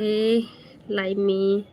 Live में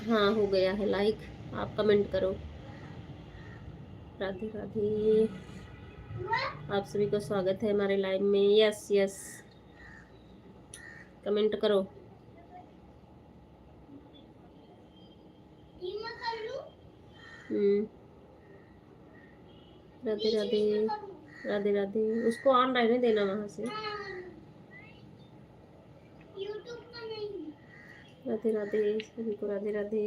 हाँ हो गया है लाइक। आप कमेंट करो। राधे राधे। आप सभी का स्वागत है हमारे लाइव में। यस यस, कमेंट करो। हम्म। राधे राधे। राधे राधे। उसको ऑन रहने देना वहां से। राधे राधे सभी को। राधे राधे।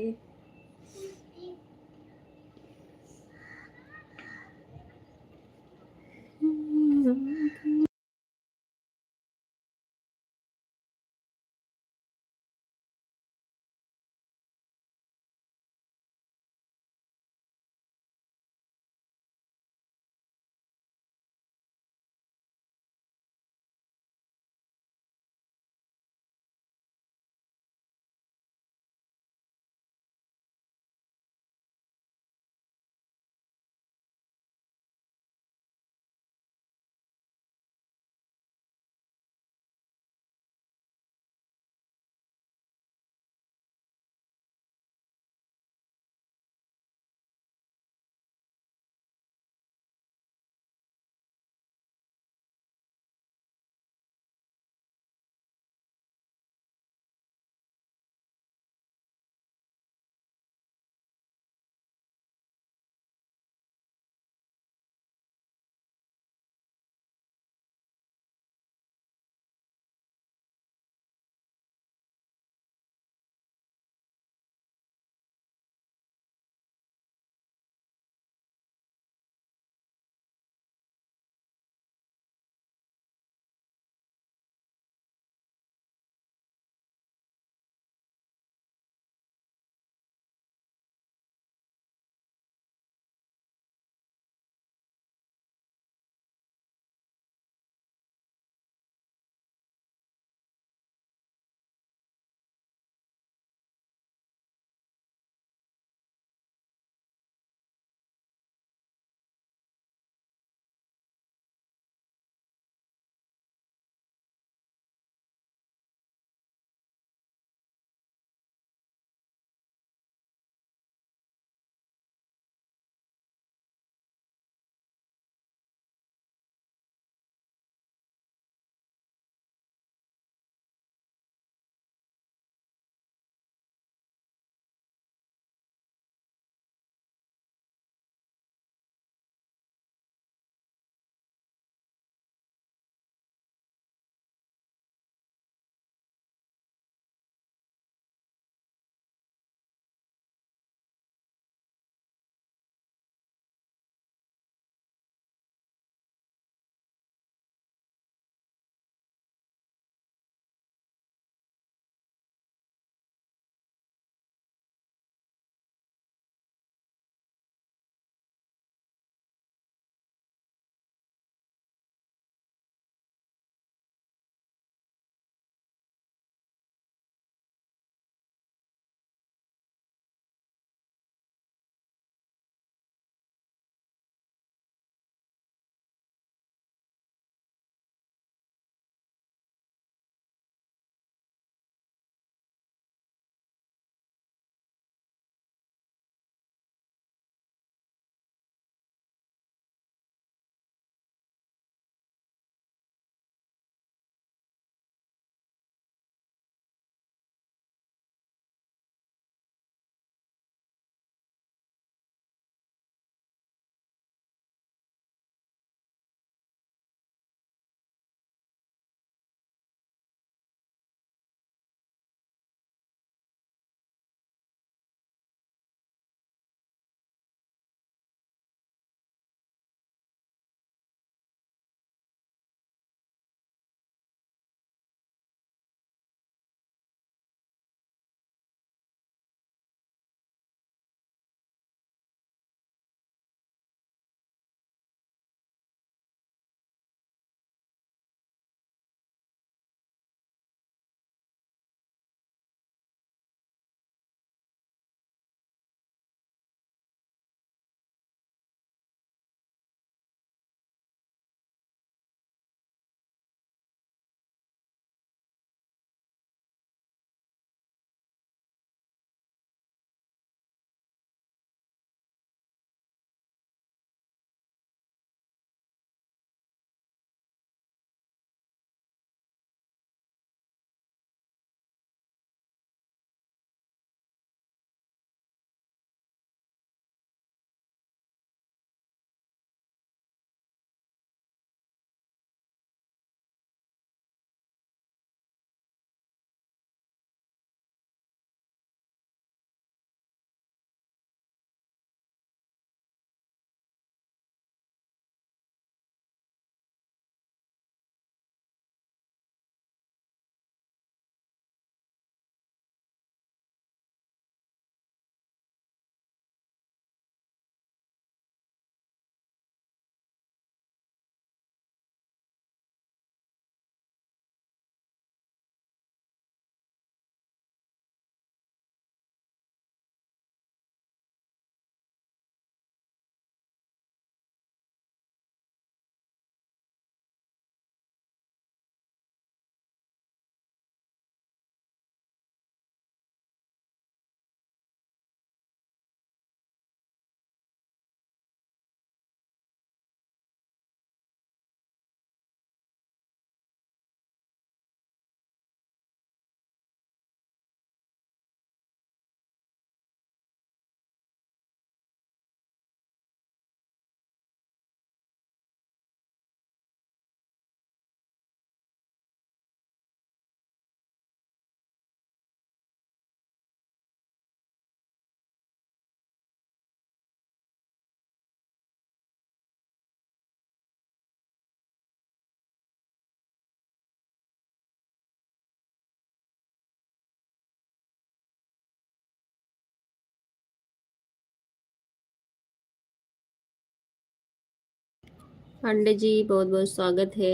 पांडे जी बहुत बहुत स्वागत है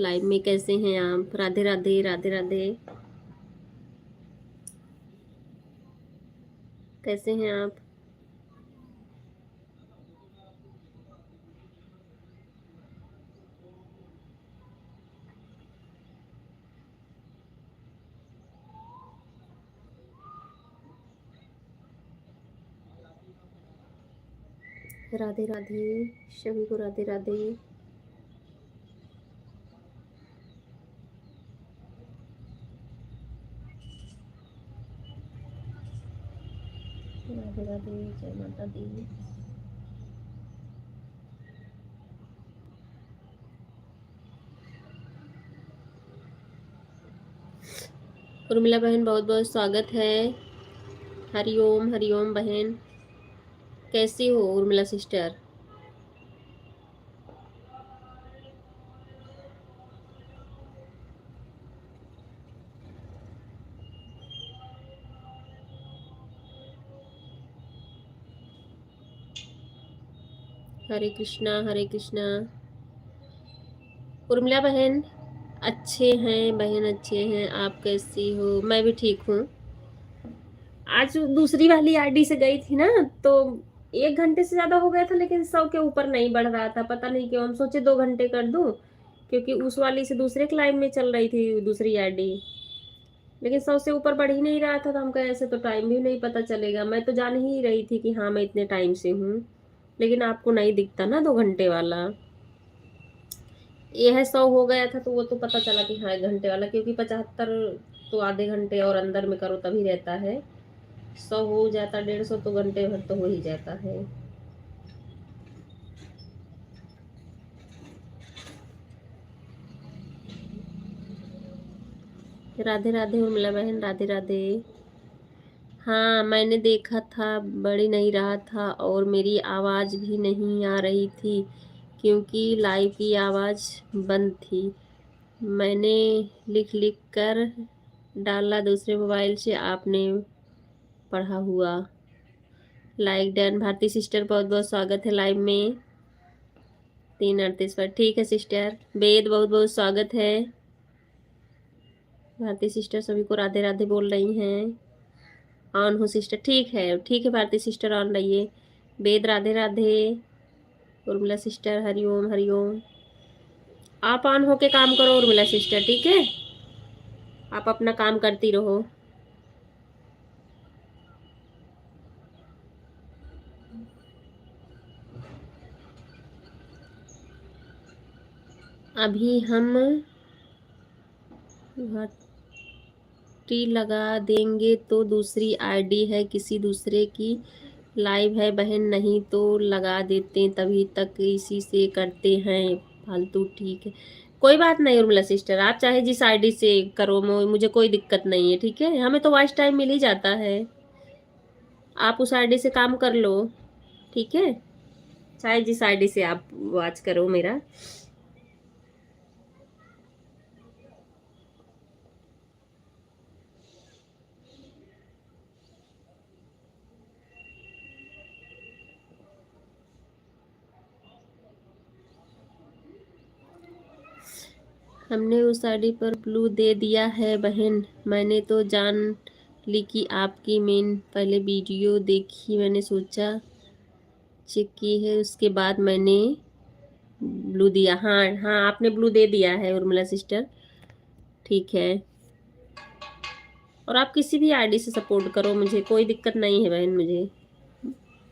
लाइव में। कैसे हैं आप? राधे राधे राधे राधे। कैसे हैं आप? राधे राधे सभी को राधे राधे। राधे राधे जय माता दी। उर्मिला बहन बहुत बहुत स्वागत है। हरिओम हरिओम बहन। कैसी हो उर्मिला सिस्टर? हरे कृष्णा हरे कृष्णा। उर्मिला बहन अच्छे हैं बहन, अच्छे हैं। आप कैसी हो? मैं भी ठीक हूँ। आज दूसरी वाली आईडी से गई थी ना, तो 1 घंटे से ज्यादा हो गया था, लेकिन 100 के ऊपर नहीं बढ़ रहा था। पता नहीं क्यों। हम सोचे 2 घंटे कर दूं, क्योंकि उस वाली से दूसरे क्लाइम में चल रही थी दूसरी आईडी, लेकिन 100 से ऊपर बढ़ ही नहीं रहा था। तो हम कहे ऐसे तो टाइम भी नहीं पता चलेगा। मैं तो जान ही रही थी कि हाँ मैं इतने टाइम से हूँ, लेकिन आपको नहीं दिखता ना 2 घंटे वाला। ये है 100 हो गया था, तो वो तो पता चला कि हाँ 1 घंटे वाला, क्योंकि 75 तो आधे घंटे और अंदर में करो तभी रहता है। 100 हो जाता, 150 तो घंटे भर तो हो ही जाता है। राधे राधे उर्मिला बहन राधे राधे। हाँ मैंने देखा था, बढ़ नहीं रहा था और मेरी आवाज़ भी नहीं आ रही थी, क्योंकि लाइव की आवाज़ बंद थी। मैंने लिख लिख कर डाला दूसरे मोबाइल से, आपने पढ़ा हुआ। Like done. भारती सिस्टर बहुत बहुत स्वागत है लाइव में। 3:38 पर। ठीक है सिस्टर। वेद बहुत बहुत स्वागत है। भारती सिस्टर सभी को राधे राधे बोल रही हैं। ऑन हो सिस्टर? ठीक है ठीक है भारती सिस्टर ऑन रहिए। वेद राधे राधे। उर्मिला सिस्टर हरिओम हरिओम। आप ऑन होके काम करो उर्मिला सिस्टर, ठीक है? आप अपना काम करती रहो। अभी हम घंटी लगा देंगे तो दूसरी आईडी है किसी दूसरे की, लाइव है बहन, नहीं तो लगा देते, तभी तक इसी से करते हैं फालतू। ठीक है कोई बात नहीं उर्मिला सिस्टर, आप चाहे जिस आईडी से करो, मुझे कोई दिक्कत नहीं है। ठीक है, हमें तो वॉच टाइम मिल ही जाता है। आप उस आईडी से काम कर लो, ठीक है? चाहे जिस आईडी से आप वॉच करो मेरा। हमने उस आईडी पर ब्लू दे दिया है बहन। मैंने तो जान ली कि आपकी मेन, पहले वीडियो देखी, मैंने सोचा चेक की है, उसके बाद मैंने ब्लू दिया। हाँ हाँ आपने ब्लू दे दिया है उर्मिला सिस्टर, ठीक है। और आप किसी भी आईडी से सपोर्ट करो, मुझे कोई दिक्कत नहीं है बहन। मुझे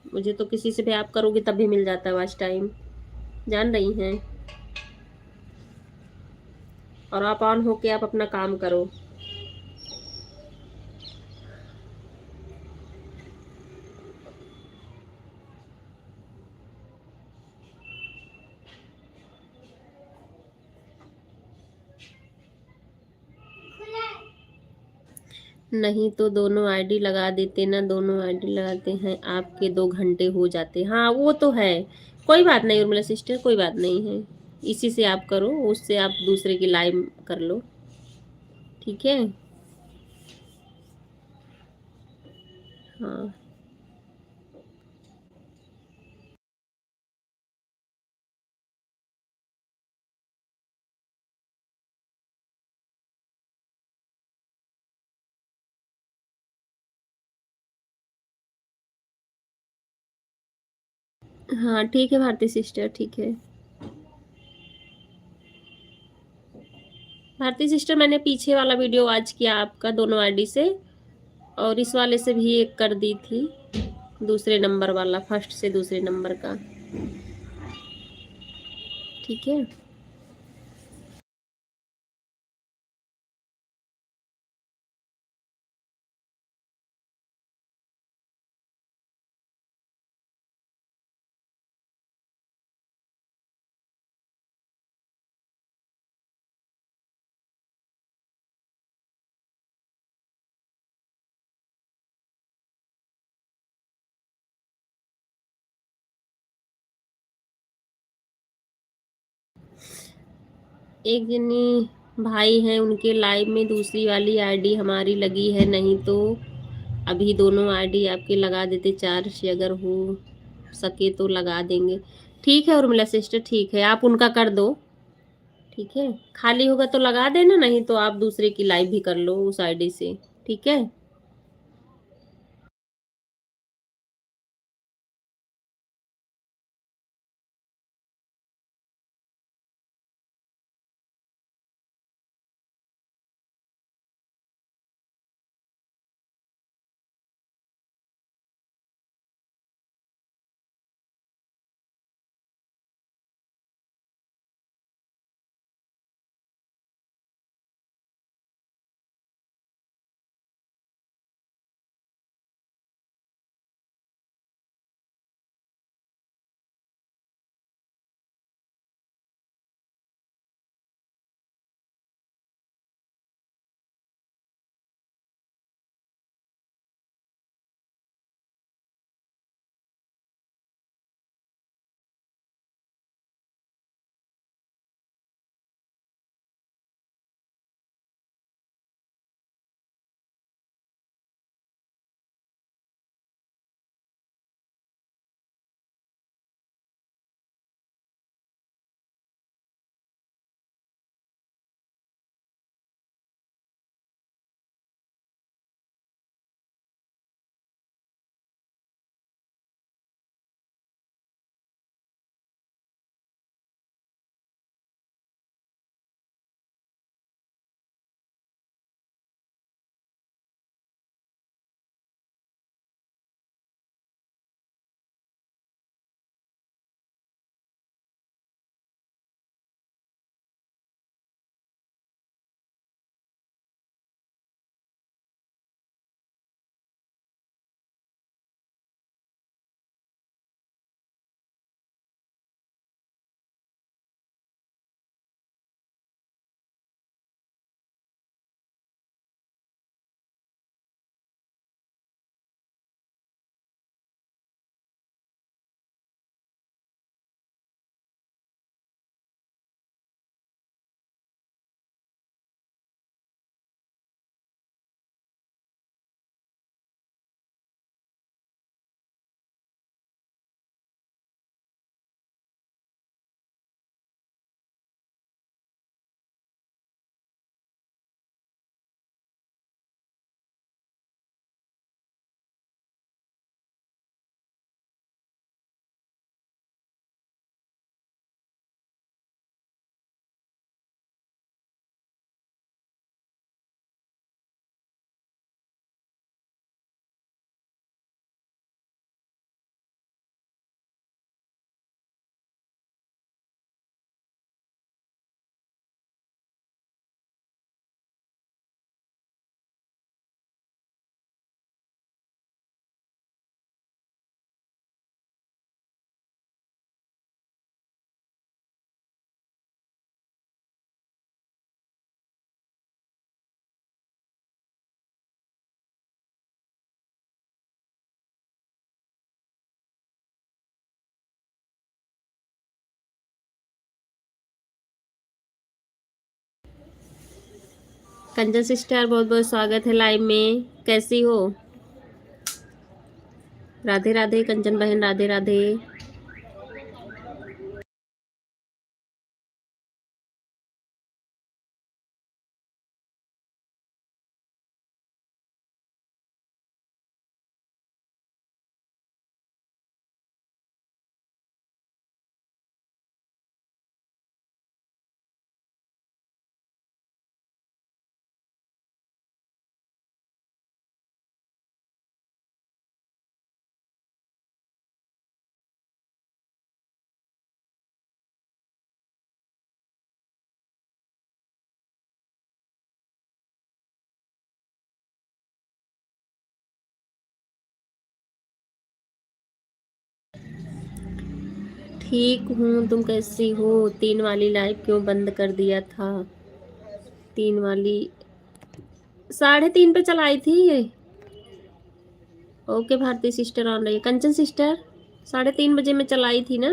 मुझे तो किसी से भी आप करोगे तब भी मिल जाता है वॉच टाइम, जान रही हैं। और आप ऑन होके आप अपना काम करो। नहीं तो दोनों आईडी लगा देते ना, दोनों आईडी लगाते हैं आपके 2 घंटे हो जाते। हाँ वो तो है, कोई बात नहीं उर्मिला सिस्टर, कोई बात नहीं है। इसी से आप करो, उससे आप दूसरे की लाइव कर लो, ठीक है? हाँ हाँ ठीक है भारती सिस्टर, ठीक है। भारती सिस्टर, मैंने पीछे वाला वीडियो वॉच किया आपका दोनों आईडी से, और इस वाले से भी एक कर दी थी, दूसरे नंबर वाला, फर्स्ट से दूसरे नंबर का। ठीक है। एक जनी भाई हैं, उनके लाइव में दूसरी वाली आईडी हमारी लगी है, नहीं तो अभी दोनों आईडी आपके लगा देते, चार्ज अगर हो सके तो लगा देंगे। ठीक है उर्मिला सिस्टर, ठीक है, आप उनका कर दो। ठीक है, खाली होगा तो लगा देना, नहीं तो आप दूसरे की लाइव भी कर लो उस आईडी से। ठीक है। कंचन सिस्टर, बहुत बहुत स्वागत है लाइव में, कैसी हो? राधे राधे कंचन बहन, राधे राधे। ठीक हूँ, तुम कैसी हो? 3 वाली लाइव क्यों बंद कर दिया था? 3 वाली 3:30 पे चलाई थी ये। ओके भारती सिस्टर ऑन रही है। कंचन सिस्टर 3:30 बजे मैं चलाई थी ना।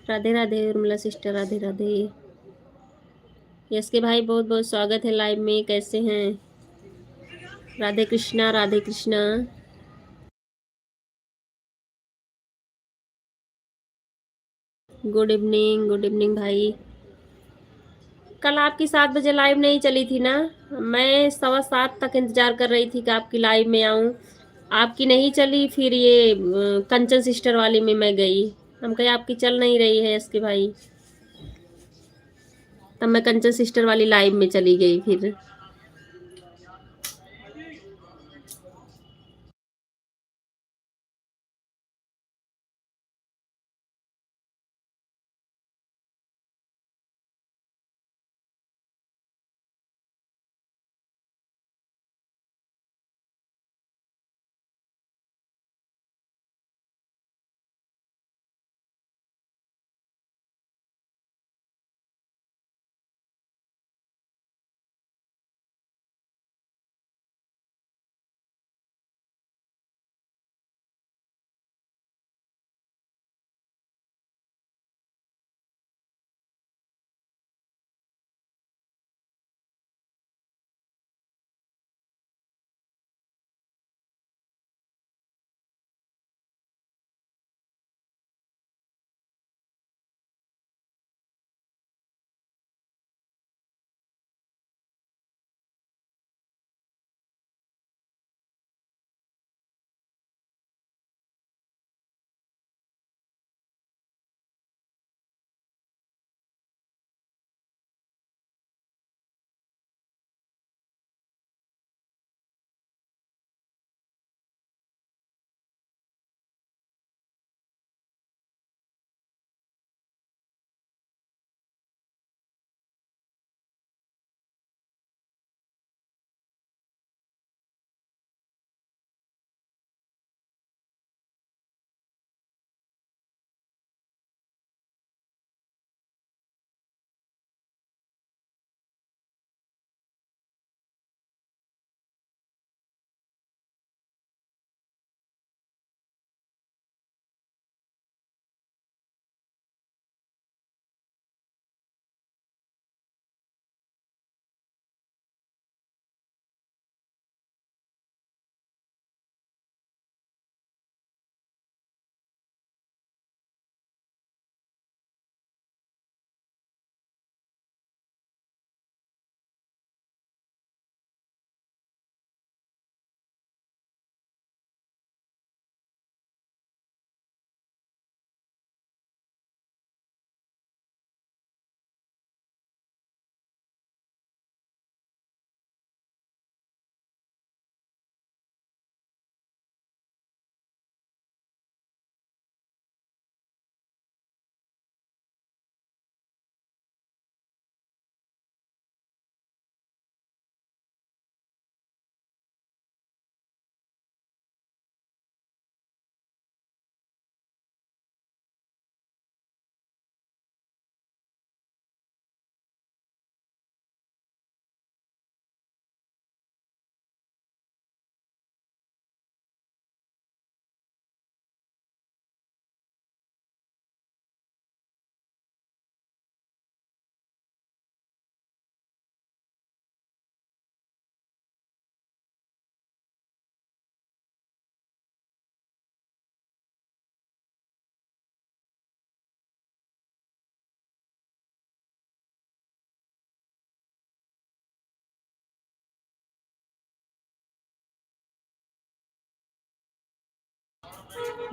राधे राधे उर्मिला सिस्टर, राधे राधे। यस के भाई बहुत बहुत स्वागत है लाइव में, कैसे हैं? राधे कृष्णा, राधे कृष्णा। गुड इवनिंग भाई। कल आपकी 7 बजे लाइव नहीं चली थी ना? मैं 7:15 तक इंतजार कर रही थी कि आपकी लाइव में आऊं। आपकी नहीं चली, फिर ये कंचन सिस्टर वाली में मैं गई। हम कहे आपकी चल नहीं रही है इसके भाई, तब मैं कंचन सिस्टर वाली लाइव में चली गई फिर।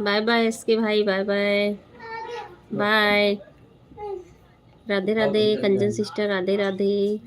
बाय बाय इसके भाई, bye bye bye. Radhe Radhe Kanchan sister, Radhe Radhe.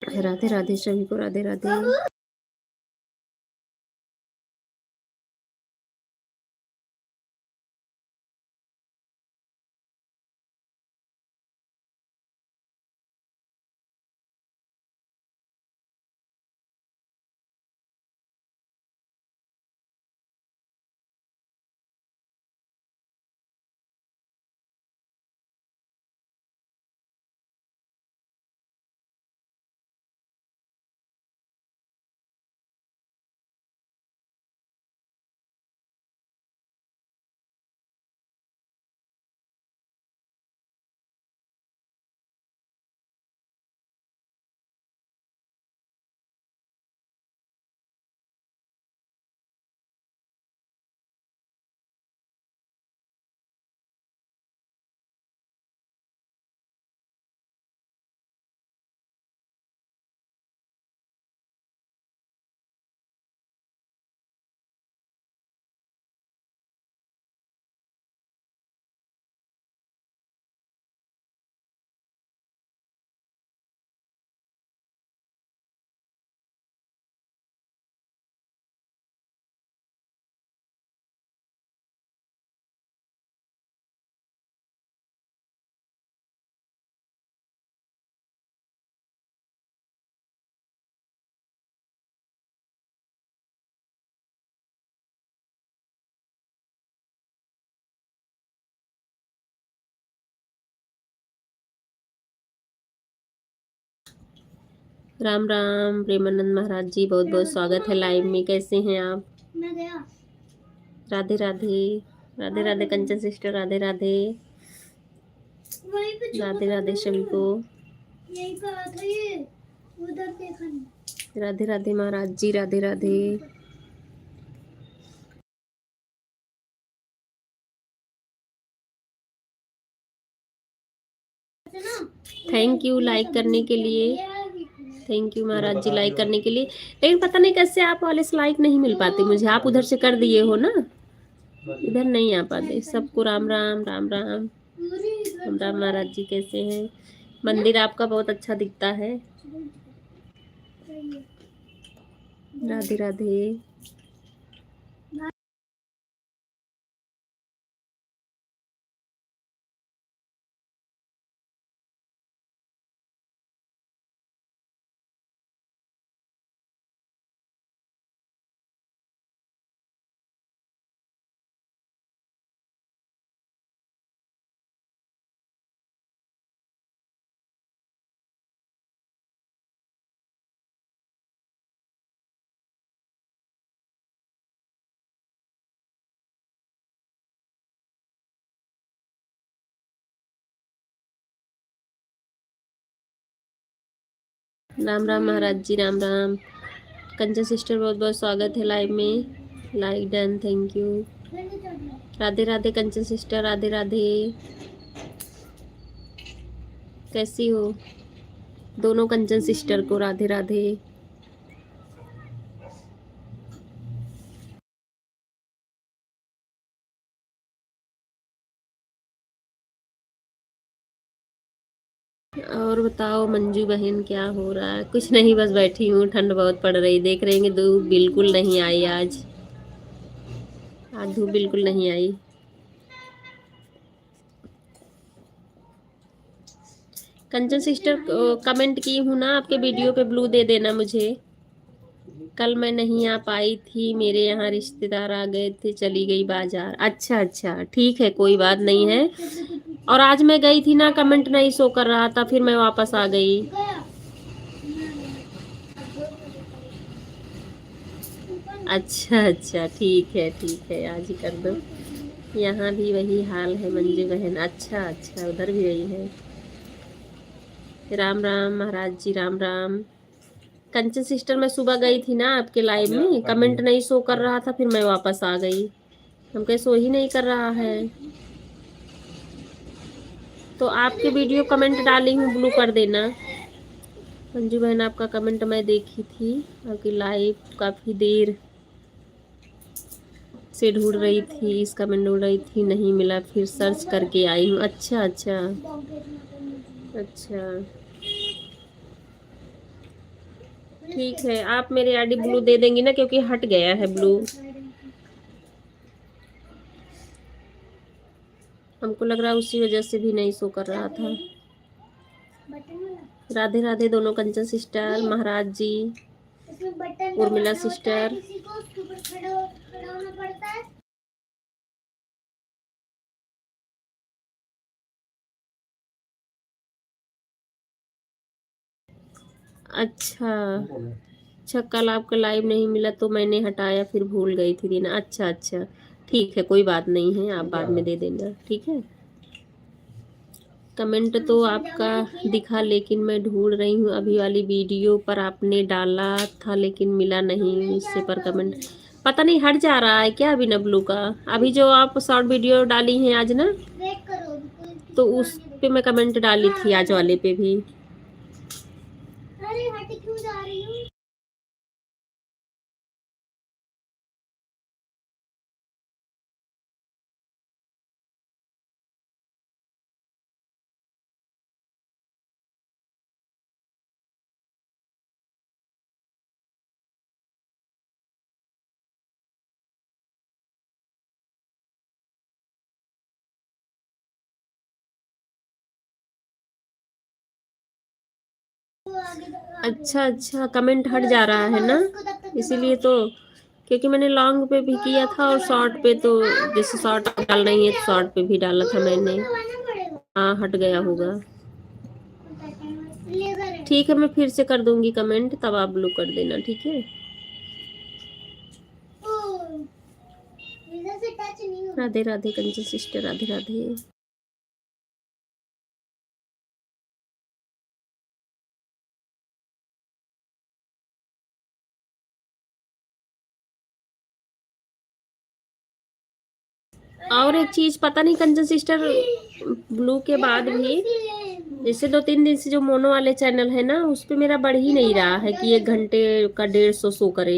Radhe Radhe सभी को, राधे राधे। राम राम प्रेमानंद महाराज जी, बहुत बहुत स्वागत है लाइव में। कैसे हैं आप? मैं गया। राधे राधे, राधे राधे कंचन सिस्टर, राधे राधे, वहीं पे राधे राधे सभी को, यहीं पे आया था ये, उधर देखा नहीं। Radhe Radhe Maharaj ji, Radhe Radhe. Thank you like करने के लिए, thank you Maharaj ji like करने के लिए। लेकिन पता नहीं कैसे आप वाले से लाइक नहीं मिल पाते मुझे। आप उधर से कर दिए हो ना, इधर नहीं आ पाते। सबको राम राम, राम राम, राम राम महाराज जी। कैसे हैं? मंदिर आपका बहुत अच्छा दिखता है। राधे राधे। राम राम महाराज जी, राम राम। कंचन सिस्टर बहुत बहुत स्वागत है लाइव में। Like done, thank you. Radhe Radhe Kanchan sister, Radhe Radhe. कैसी हो? दोनों कंचन सिस्टर को राधे राधे। और बताओ मंजू बहन, क्या हो रहा है? कुछ नहीं, बस बैठी हूँ। ठंड बहुत पड़ रही, देख रहे हैं धूप बिल्कुल नहीं आई आज। आज धूप बिल्कुल नहीं आई। कंचन सिस्टर कमेंट की हूँ ना आपके वीडियो पे, ब्लू दे देना मुझे। कल मैं नहीं आ पाई थी, मेरे यहाँ रिश्तेदार आ गए थे, चली गई बाजार। अच्छा अच्छा, ठीक है, कोई बात नहीं है। और आज मैं गई थी ना, कमेंट नहीं शो कर रहा था, फिर मैं वापस आ गई। अच्छा अच्छा, ठीक है, आज ही कर दो। यहाँ भी वही हाल है मंजू बहन। अच्छा अच्छा, उधर भी वही है। राम राम महाराज जी, राम राम। कंचन सिस्टर मैं सुबह गई थी ना आपके लाइव में, कमेंट नहीं शो कर रहा था, फिर मैं वापस आ गई। हम कहे शो ही नहीं कर रहा है। तो आपके वीडियो कमेंट डाली हूँ, ब्लू कर देना। मंजू बहन आपका कमेंट मैं देखी थी, आपकी लाइव काफ़ी देर से ढूंढ रही थी, इस कमेंट ढूंढ रही थी, नहीं मिला, फिर सर्च करके आई हूँ। अच्छा अच्छा अच्छा। ठीक है, आप मेरे आईडी ब्लू दे देंगी ना, क्योंकि हट गया है ब्लू। हमको लग रहा है उसी वजह से भी नहीं शो कर रहा था। बटन वाला राधे राधे दोनों कंचन सिस्टर, महाराज जी, इसमें बटन उर्मिला दबाना होता है, सिस्टर। किसी को उसके ऊपर खड़ा होना पड़ता है। अच्छा अच्छा, कल आपका लाइव नहीं मिला तो मैंने हटाया, फिर भूल गई थी देना। अच्छा अच्छा, ठीक है, कोई बात नहीं है, आप बाद में दे देना, ठीक है। कमेंट तो आपका दिखा, लेकिन मैं ढूंढ रही हूँ अभी वाली वीडियो पर आपने डाला था लेकिन मिला नहीं उससे पर कमेंट। पता नहीं हट जा रहा है क्या अभी ब्लू का। अभी जो आप शॉर्ट वीडियो डाली हैं आज ना, वेट करो अभी कोई किसी तो को उस आने दो। पे मैं कमेंट डाली थी आज वाले पे भी। अरे हट क्यों जा रही हूँ। अच्छा अच्छा, कमेंट हट जा रहा है ना, इसीलिए तो। क्योंकि मैंने लॉन्ग पे भी किया था और शॉर्ट पे तो, जैसे शॉर्ट डालना ही है तो शॉर्ट पे भी डाला था मैंने। हाँ, हट गया होगा। ठीक है, मैं फिर से कर दूंगी कमेंट, तब आप ब्लू कर देना, ठीक है। राधे राधे कंचन सिस्टर, राधे राधे। और एक चीज पता नहीं कंचन सिस्टर, ब्लू के बाद भी जैसे 2-3 दिन से जो मोनो वाले चैनल है ना, उस पे मेरा बढ़ ही नहीं रहा है कि 1 घंटे का 150 शो करे।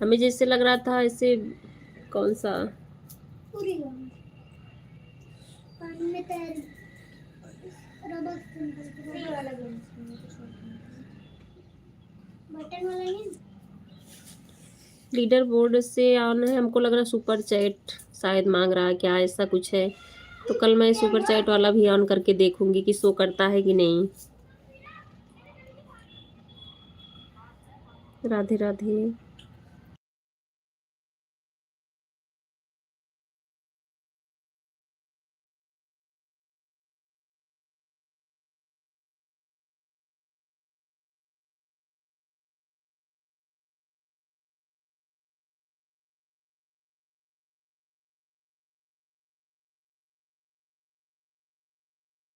हमें जैसे लग रहा था ऐसे, कौन सा, पानी में तैर बटन वाला नहीं। लीडर बोर्ड से ऑन है, हमको लग रहा है सुपर चैट शायद मांग रहा है क्या, ऐसा कुछ है। तो कल मैं सुपर चैट वाला भी ऑन करके देखूंगी कि शो करता है कि नहीं। राधे राधे।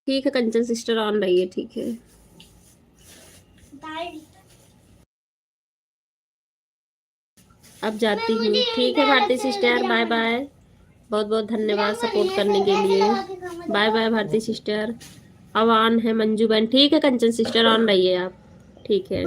ठीक है कंचन सिस्टर, ऑन रही है, ठीक है। अब जाती हूँ, ठीक है भारती सिस्टर, बाय बाय। बहुत बहुत धन्यवाद सपोर्ट करने के लिए। Bye bye Bharti sister. अब ऑन है मंजू बहन, ठीक है कंचन सिस्टर, ऑन रहिए आप, ठीक है।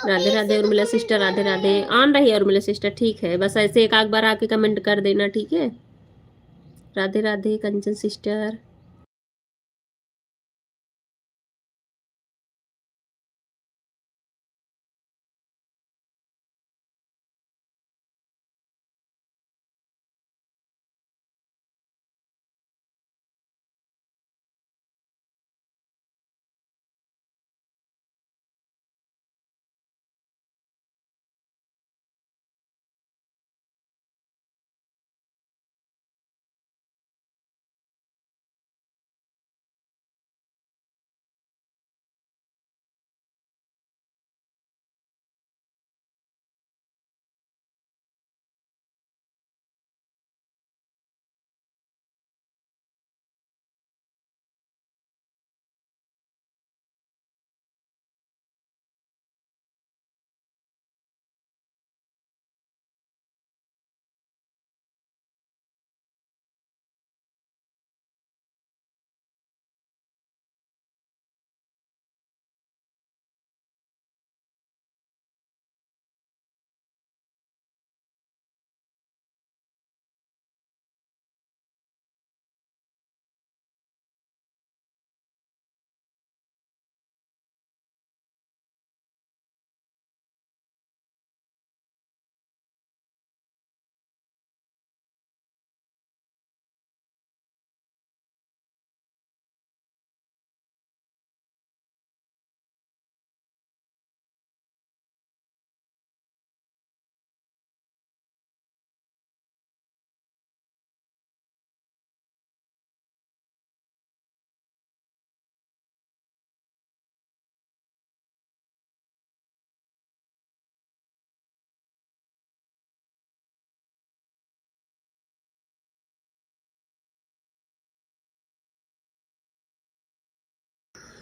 राधे राधे उर्मिला सिस्टर, राधे राधे। ऑन रही है उर्मिला सिस्टर, ठीक है, बस ऐसे एक आध बार आके कमेंट कर देना, ठीक है। राधे राधे कंचन सिस्टर।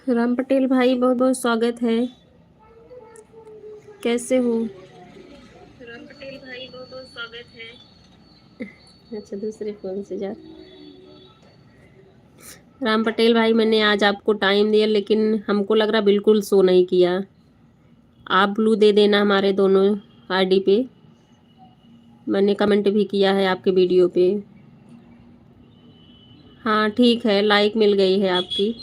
राम पटेल भाई बहुत बहुत स्वागत है। कैसे हो? राम पटेल भाई बहुत बहुत स्वागत है। अच्छा दूसरे फोन से जा। राम पटेल भाई मैंने आज आपको टाइम दिया लेकिन हमको लग रहा बिल्कुल शो नहीं किया। आप ब्लू दे देना हमारे दोनों आईडी पे। मैंने कमेंट भी किया है आपके वीडियो पे। हाँ ठीक है, लाइक मिल गई है आपकी।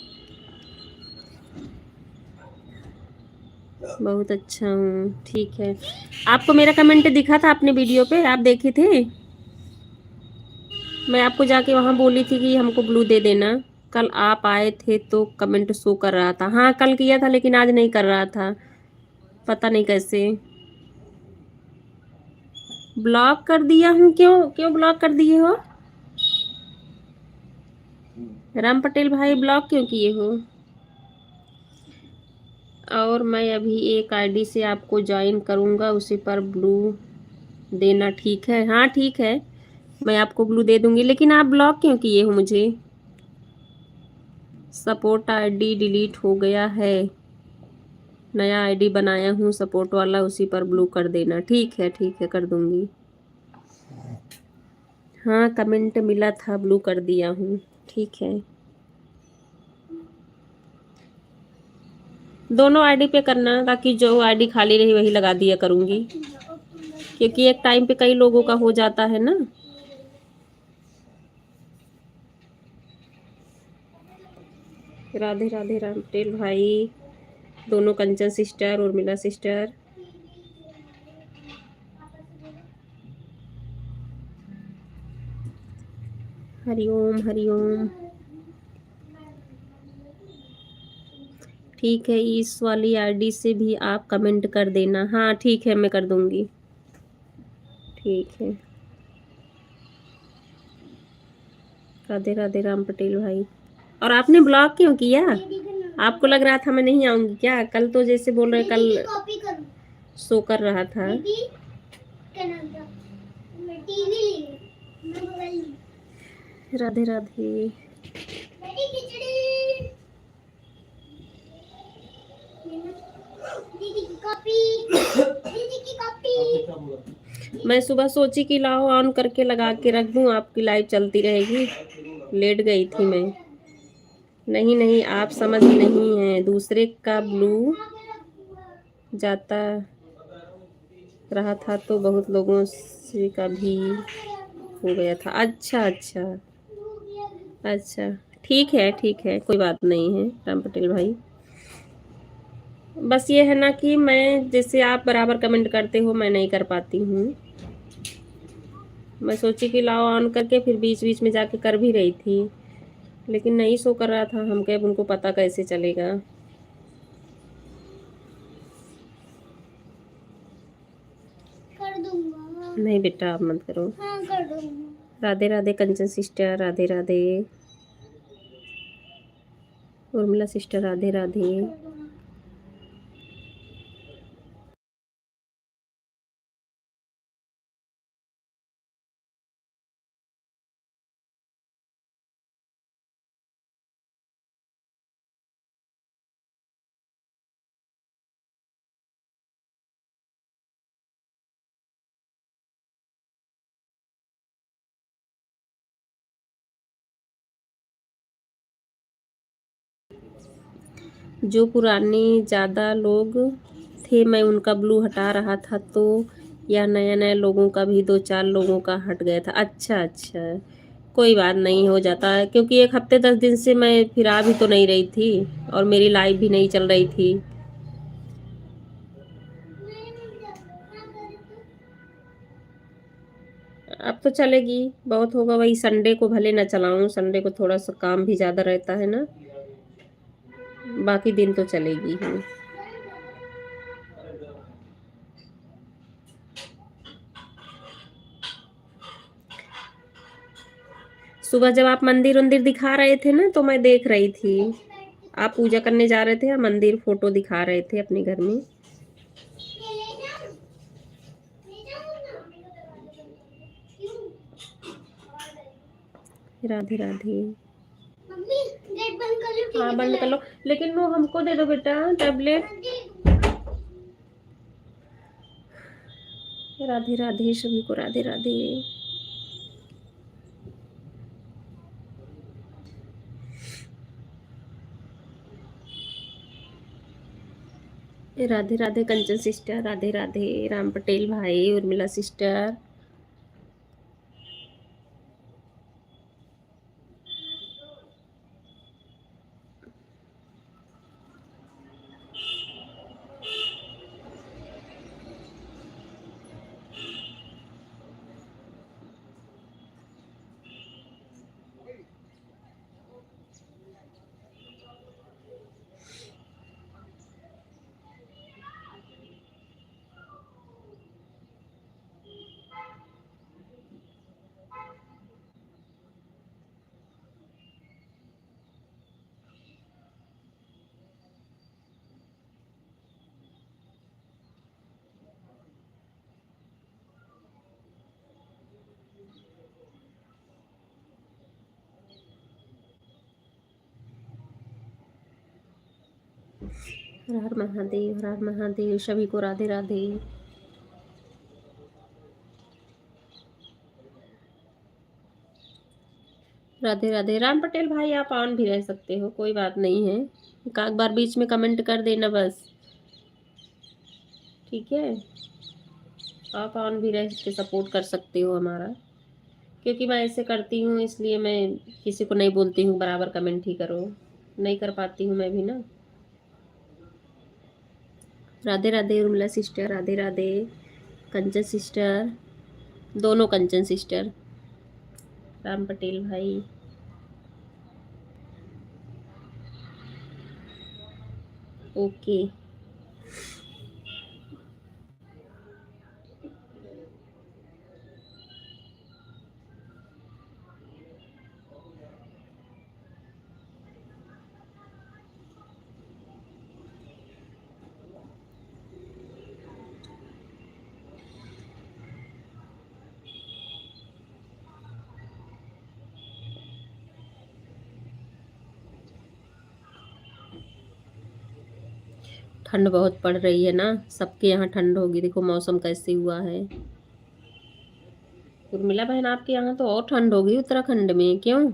बहुत अच्छा हूँ, ठीक है। आपको मेरा कमेंट दिखा था अपने वीडियो पे, आप देखे थे? मैं आपको जाके वहाँ बोली थी कि हमको ब्लू दे देना। कल आप आए थे तो कमेंट शो कर रहा था। हाँ कल किया था लेकिन आज नहीं कर रहा था, पता नहीं कैसे। ब्लॉक कर दिया हूँ? क्यों क्यों ब्लॉक कर दिए हो? राम पटेल भाई ब्लॉक क्यों किए हो? और मैं अभी एक आईडी से आपको ज्वाइन करूँगा, उसी पर ब्लू देना, ठीक है? हाँ ठीक है, मैं आपको ब्लू दे दूँगी, लेकिन आप ब्लॉक क्यों किए हो मुझे? सपोर्ट आईडी डिलीट हो गया है, नया आईडी बनाया हूँ सपोर्ट वाला, उसी पर ब्लू कर देना। ठीक है कर दूँगी। हाँ कमेंट मिला था, ब्लू कर दिया हूँ, ठीक है। दोनों आईडी पे करना, ताकि जो आईडी खाली रही वही लगा दिया करूँगी, क्योंकि एक टाइम पे कई लोगों का हो जाता है ना। राधे राधे राम पटेल भाई, दोनों कंचन सिस्टर और मिला सिस्टर। हरिओम हरिओम। ठीक है, इस वाली आईडी से भी आप कमेंट कर देना। हाँ ठीक है, मैं कर दूँगी, ठीक है। राधे राधे राम पटेल भाई। और आपने ब्लॉक क्यों किया? आपको लग रहा था मैं नहीं आऊँगी क्या? कल तो जैसे बोल रहे कल शो कर रहा था। राधे राधे। मैं सुबह सोची कि लाओ ऑन करके लगा के रख दूं, आपकी लाइव चलती रहेगी। लेट गई थी मैं। नहीं नहीं, आप समझ नहीं हैं, दूसरे का ब्लू जाता रहा था तो बहुत लोगों से का भी हो गया था। अच्छा अच्छा अच्छा, ठीक है, कोई बात नहीं है राम पटेल भाई। बस ये है ना कि मैं जैसे आप बराबर कमेंट करते हो मैं नहीं कर पाती हूँ। मैं सोची कि लाओ ऑन करके फिर बीच बीच में जाके कर भी रही थी, लेकिन नहीं शो कर रहा था। हम कहे उनको पता कैसे चलेगा। कर दूंगा। नहीं बेटा आप मत करो। हाँ कर दूंगा। Radhe Radhe Kanchan sister, Radhe Radhe Urmila sister, Radhe Radhe. जो पुराने ज़्यादा लोग थे मैं उनका ब्लू हटा रहा था, तो या नया नया लोगों का भी 2-4 लोगों का हट गया था। अच्छा अच्छा, कोई बात नहीं, हो जाता है, क्योंकि 1 हफ्ते 10 दिन से मैं फिर आ भी तो नहीं रही थी और मेरी लाइव भी नहीं चल रही थी। अब तो चलेगी, बहुत होगा, वही संडे को भले ना चलाऊं, संडे को थोड़ा सा काम भी ज़्यादा रहता है ना, बाकी दिन तो चलेगी ही। सुबह जब आप मंदिर वंदिर दिखा रहे थे ना तो मैं देख रही थी, आप पूजा करने जा रहे थे या मंदिर फोटो दिखा रहे थे अपने घर में। राधे राधे। मम्मी गेट बंद कर लो, हाँ टीवी बंद कर लो, लेकिन वो हमको दे दो बेटा टैबलेट। राधे राधे, सभी को राधे राधे। राधे राधे कंचन सिस्टर, राधे राधे राम पटेल भाई, उर्मिला सिस्टर। हर हर महादेव, हर हर महादेव, सभी को राधे राधे। राधे राधे राम पटेल भाई, आप ऑन भी रह सकते हो, कोई बात नहीं है। एक आध बार बीच में कमेंट कर देना बस, ठीक है। आप ऑन भी रह के सपोर्ट कर सकते हो हमारा, क्योंकि मैं ऐसे करती हूँ इसलिए मैं किसी को नहीं बोलती हूँ बराबर कमेंट ही करो, नहीं कर पाती हूँ मैं भी ना। राधे राधे उर्मिला सिस्टर, राधे राधे कंचन सिस्टर, दोनों कंचन सिस्टर, राम पटेल भाई। ओके। ठंड बहुत पड़ रही है ना, सबके यहाँ ठंड होगी, देखो मौसम कैसे हुआ है। उर्मिला बहन आपके यहाँ तो और ठंड होगी उत्तराखंड में, क्यों?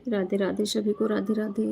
राधे राधे, सभी को राधे राधे।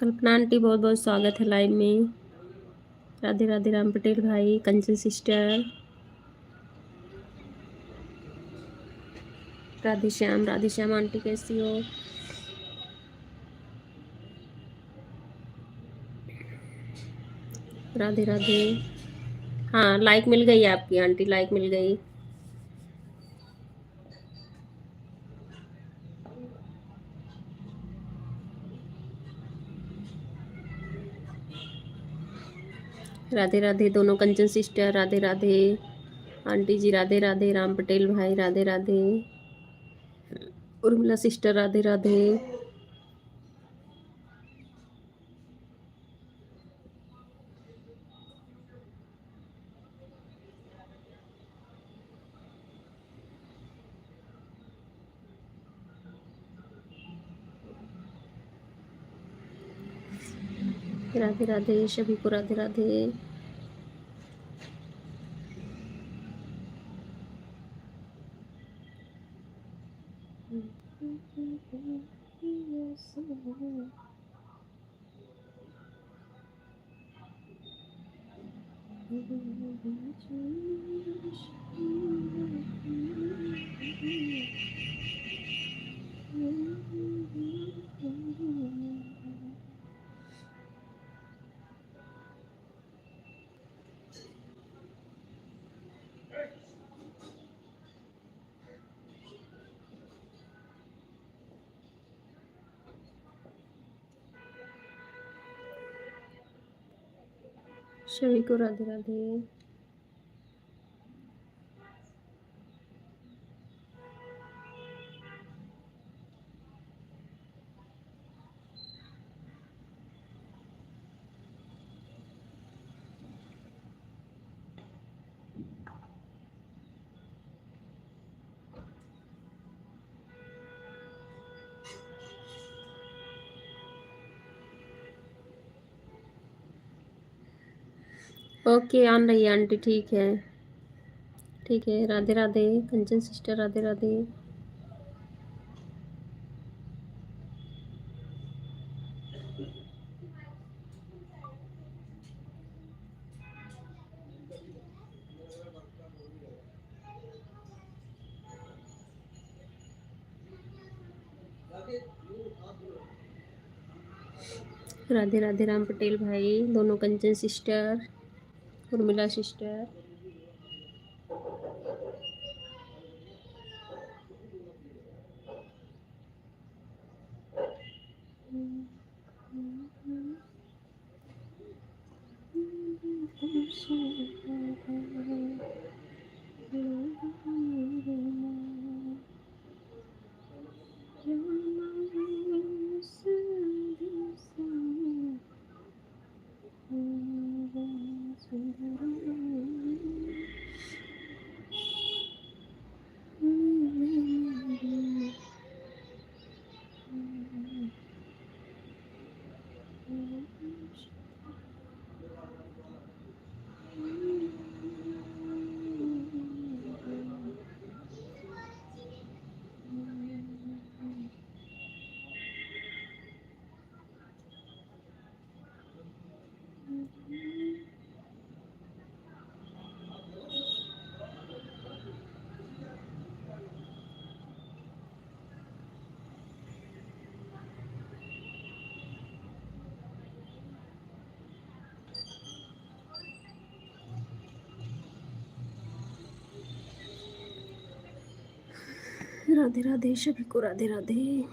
कल्पना आंटी बहुत बहुत स्वागत है लाइव में। राधे राधे राम पटेल भाई, कंचन सिस्टर, राधे श्याम आंटी कैसी हो? राधे राधे। हाँ, लाइक मिल गई आपकी आंटी, लाइक मिल गई। राधे राधे दोनों कंचन सिस्टर, राधे राधे आंटी जी, राधे राधे राम पटेल भाई, राधे राधे उर्मिला सिस्टर, राधे राधे। राधे राधे सभी को, राधे राधे। सभी को राधे राधे। ओके, आन रही है आंटी, ठीक है ठीक है। राधे राधे कंचन सिस्टर, राधे राधे। राधे राधे राम पटेल भाई, दोनों कंचन सिस्टर, उर्मिला सिस्टर। राधे राधे सभी को, राधे राधे।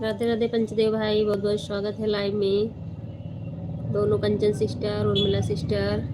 राधे राधे पंचदेव भाई, बहुत बहुत स्वागत है लाइव में। दोनों Kanchan sister, Urmila sister.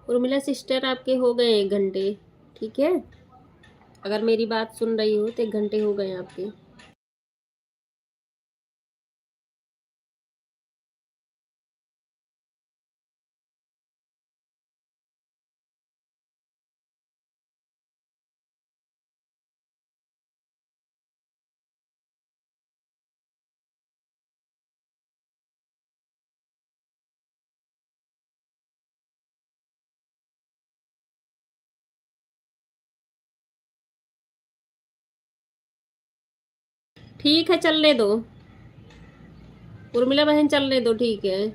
Urmila sister, आपके हो गए 1 घंटे। ठीक है, अगर मेरी बात सुन रही हो तो 1 घंटे हो गए आपके। ठीक है, चलने दो उर्मिला बहन, चलने दो, ठीक है।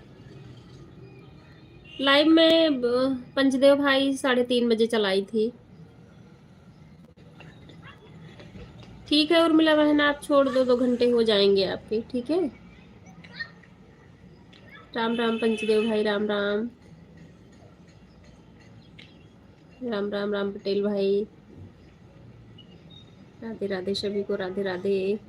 लाइव में पंचदेव भाई 3:30 बजे चलाई थी। ठीक है उर्मिला बहन, आप छोड़ दो, 2 घंटे हो जाएंगे आपके। ठीक है, राम राम पंचदेव भाई, राम राम। राम राम राम पटेल भाई, राधे राधे सभी को, Radhe Radhe.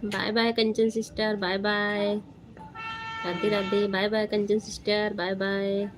Bye bye Kanchan sister, bye bye. Radhe Radhe, bye bye Kanchan sister, bye bye.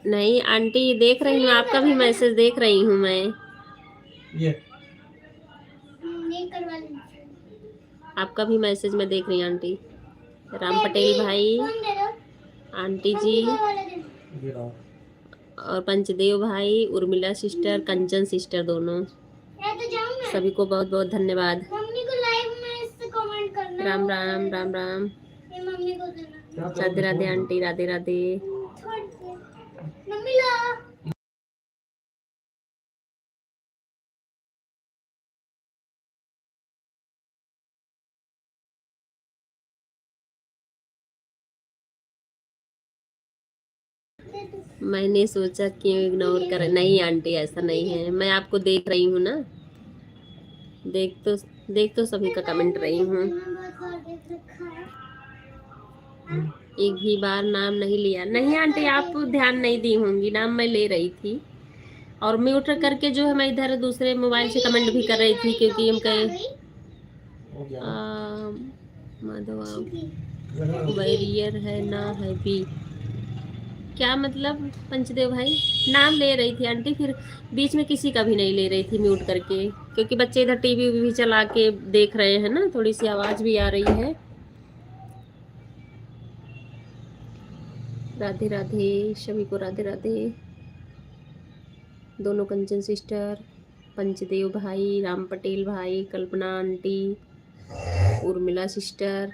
नहीं आंटी, देख रही हूँ आपका भी मैसेज देख रही हूँ मैं। ये ये करवा लीजिए। आपका भी मैसेज मैं देख रही हूँ आंटी। राम पटेल भाई, फोन दे दो। आंटी मम्मी जी, को वाला दे दो। ये रहा। और पंचदेव भाई, उर्मिला सिस्टर, कंचन सिस्टर दोनों, मैं तो जाऊँ ना। सभी को बहुत बहुत धन्यवाद। मम्मी को लाइव में इससे कमेंट करना। राम राम, राम राम। ये मम्मी को देना। राधे राधे आंटी, राधे राधे। छोड़ दे। मम्मी ला। मैंने सोचा क्यों इग्नोर कर, नहीं आंटी ऐसा नहीं है, मैं आपको देख रही हूँ ना, देख तो सभी का कमेंट रही हूँ। एक भी बार नाम नहीं लिया, नहीं आंटी आप ध्यान नहीं दी होंगी, नाम मैं ले रही थी और म्यूट करके जो है मैं इधर दूसरे मोबाइल से कमेंट भी कर रही थी, क्योंकि हम कहे हो गया। माधवा बैरियर है ना है भी, क्या मतलब पंचदेव भाई? नाम ले रही थी आंटी, फिर बीच में किसी का भी नहीं ले रही थी म्यूट करके, क्योंकि बच्चे इधर टीवी भी चला के देख रहे हैं ना, थोड़ी सी आवाज भी आ रही है। राधे राधे सभी को, राधे राधे। दोनों कंचन सिस्टर, पंचदेव भाई, राम पटेल भाई, कल्पना aunty, Urmila sister,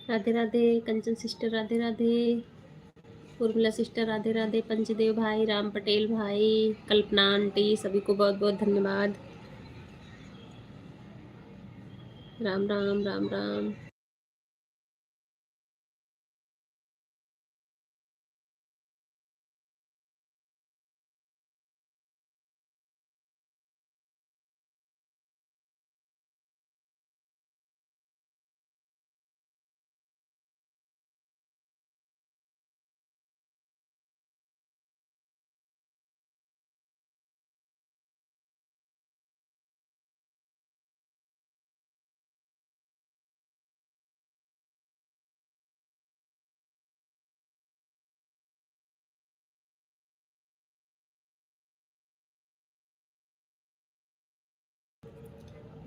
Radhe Radhe Kanchan sister, Radhe Radhe Urmila sister, Radhe Radhe पंचदेव भाई, राम पटेल भाई, कल्पना आंटी, सभी को बहुत बहुत धन्यवाद। राम राम, राम राम।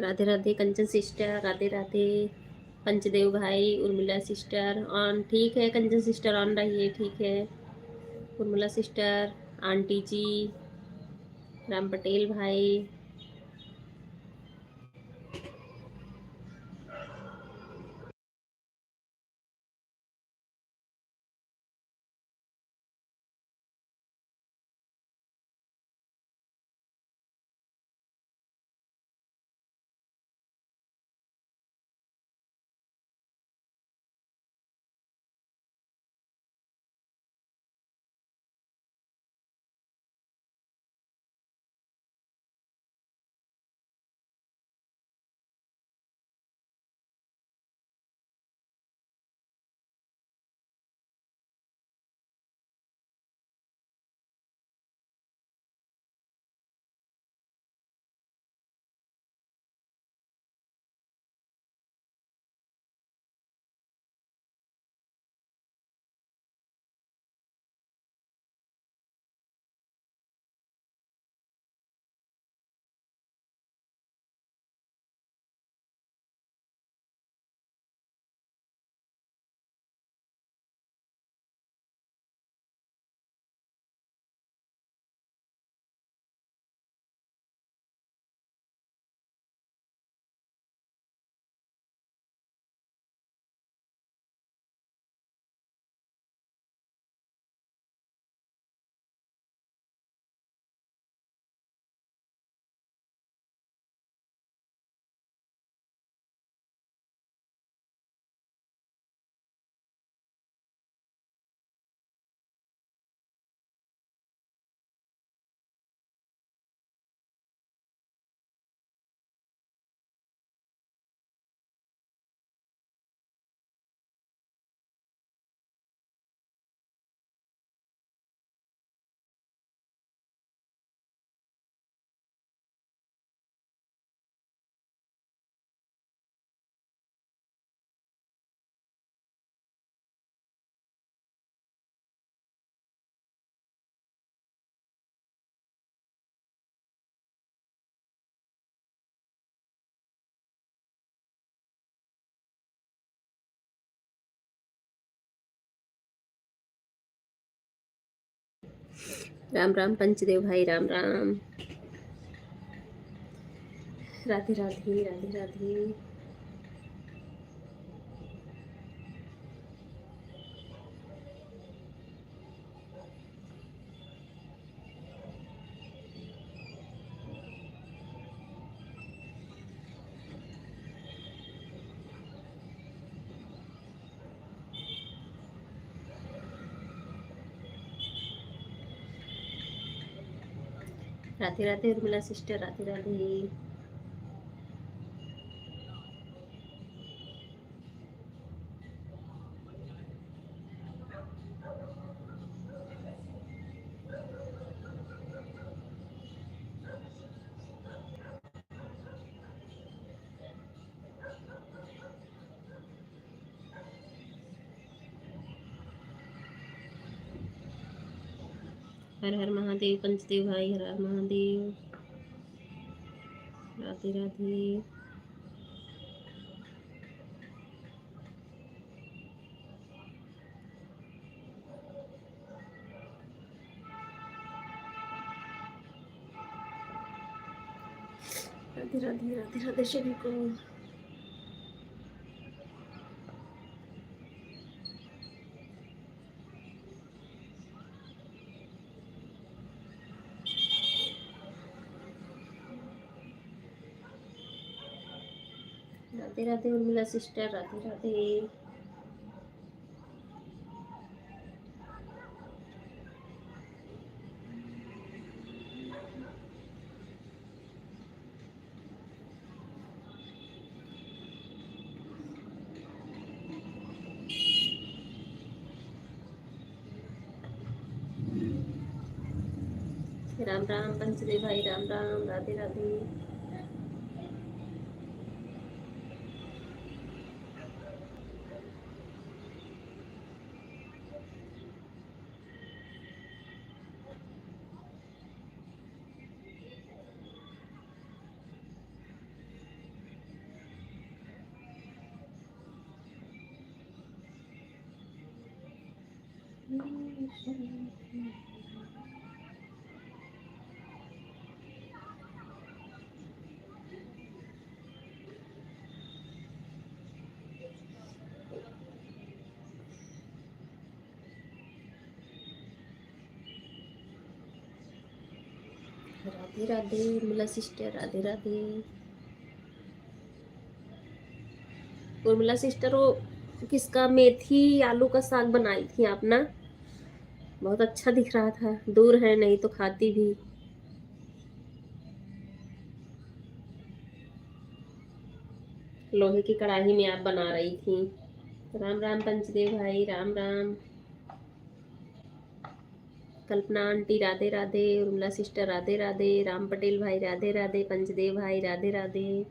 राधे राधे कंचन सिस्टर, राधे राधे पंचदेव भाई, उर्मिला सिस्टर ऑन, ठीक है कंचन सिस्टर ऑन रही है, ठीक है। उर्मिला सिस्टर, आंटी जी, राम पटेल भाई, राम राम पंचदेव भाई, राम राम। राधे राधे, राधे राधे। राधे राधे उर्मिला सिस्टर, राधे राधे। हर हर महादेव पंचदेव भाई, हर हर महादेव। राधे राधे। राधे राधे, राधे राधे सभी को। राधे राधे उर्मिला सिस्टर, राधे राधे। राम राम पंचदेव भाई, राम राम, राधे राधे। राधे राधे उर्मिला सिस्टर, राधे राधे। उर्मिला सिस्टर वो किसका, मेथी आलू का साग बनाई थी आप ना? बहुत अच्छा दिख रहा था। दूर है नहीं तो खाती भी। लोहे की कढ़ाई में आप बना रही थी। राम राम पंचदेव भाई, राम राम। कल्पना आंटी, राधे राधे। उर्मिला सिस्टर, राधे राधे। राम पटेल भाई, राधे राधे। पंचदेव भाई, राधे राधे।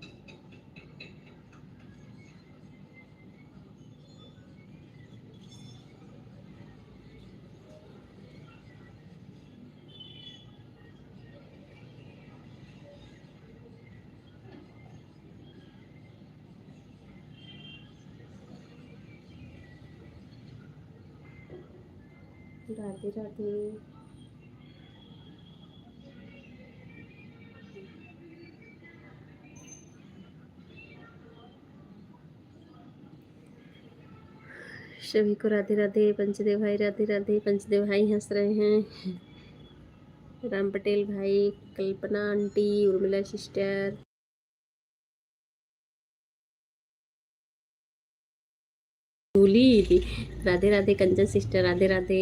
राधे राधे। सभी को राधे राधे। पंचदेव भाई, राधे राधे। पंचदेव भाई हंस रहे हैं। राम पटेल भाई, कल्पना आंटी, उर्मिला सिस्टर, भूली थी। राधे राधे कंचन सिस्टर, राधे राधे।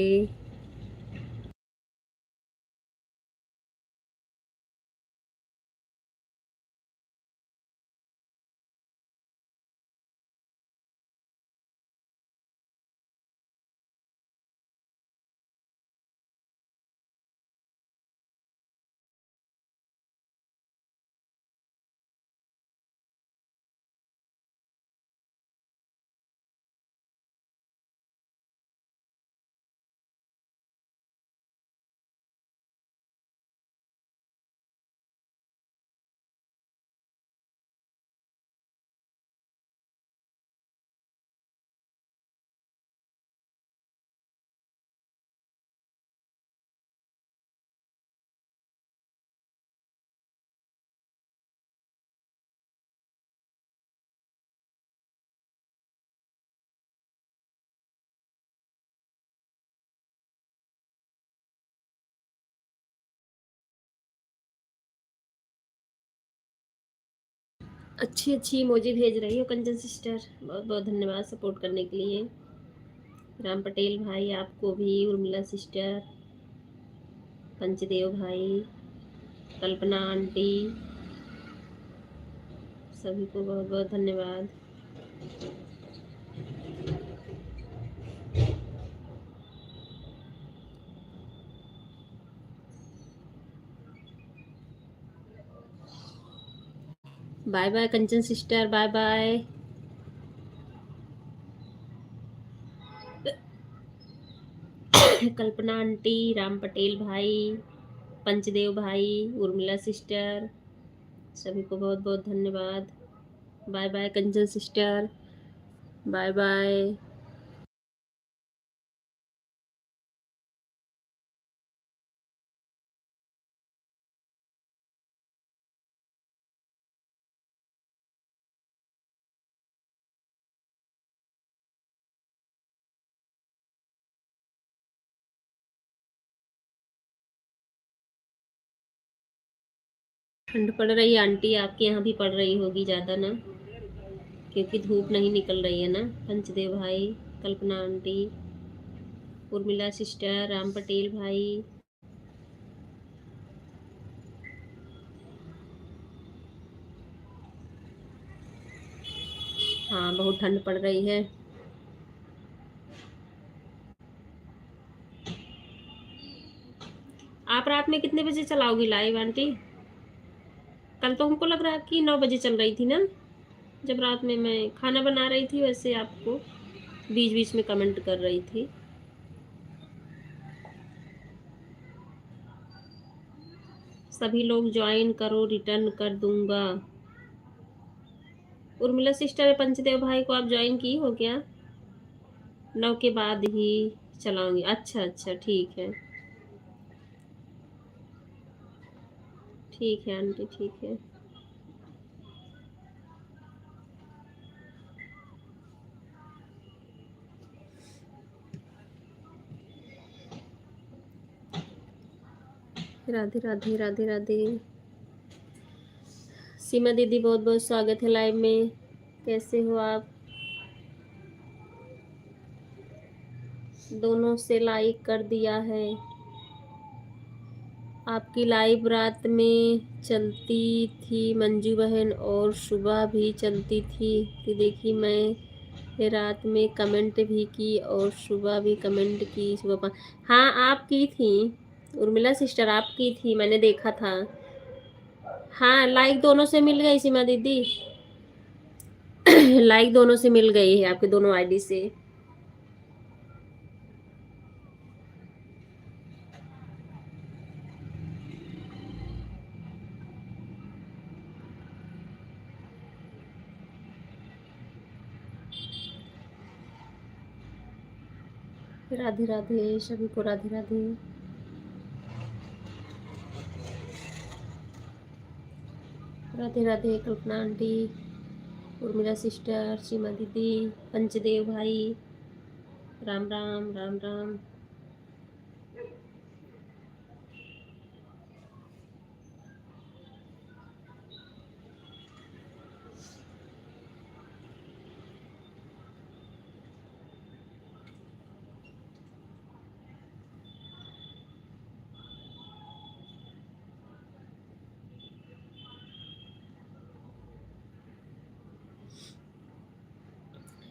अच्छी अच्छी इमोजी भेज रही हो कंचन सिस्टर, बहुत बहुत धन्यवाद सपोर्ट करने के लिए। राम पटेल भाई आपको भी, उर्मिला सिस्टर, पंचदेव भाई, कल्पना आंटी, सभी को बहुत बहुत धन्यवाद। Bye bye Kanchan sister, bye bye. कल्पना आंटी, राम पटेल भाई, पंचदेव भाई, उर्मिला सिस्टर, सभी को बहुत बहुत धन्यवाद। Bye bye Kanchan sister, bye bye. ठंड पड़ रही है आंटी, आपके यहाँ भी पड़ रही होगी ज़्यादा ना, क्योंकि धूप नहीं निकल रही है ना। पंचदेव भाई, कल्पना आंटी, उर्मिला सिस्टर, राम पटेल भाई, हाँ बहुत ठंड पड़ रही है। आप रात में कितने बजे चलाओगी लाइव आंटी? कल तो हमको लग रहा है कि 9 बजे चल रही थी ना, जब रात में मैं खाना बना रही थी, वैसे आपको बीच बीच में कमेंट कर रही थी। सभी लोग ज्वाइन करो, रिटर्न कर दूंगा। उर्मिला सिस्टर, पंचदेव भाई को आप ज्वाइन की हो क्या? 9 के बाद ही चलाऊंगी। अच्छा अच्छा, ठीक है, ठीक है आंटी, ठीक है। राधे राधे, राधे राधे। सीमा दीदी बहुत बहुत स्वागत है लाइव में, कैसे हो आप? दोनों से लाइक कर दिया है। आपकी लाइव रात में चलती थी मंजू बहन, और सुबह भी चलती थी कि देखी, मैं रात में कमेंट भी की और सुबह भी कमेंट की। सुबह हाँ आप की थी उर्मिला सिस्टर, आप की थी, मैंने देखा था। हाँ लाइक दोनों से मिल गई सीमा दीदी। लाइक दोनों से मिल गई है, आपके दोनों आईडी से। राधे राधे सभी को, राधे राधे। राधे राधे कल्पना आंटी, उर्मिला सिस्टर, सीमा दीदी, पंचदेव भाई, राम राम, राम राम।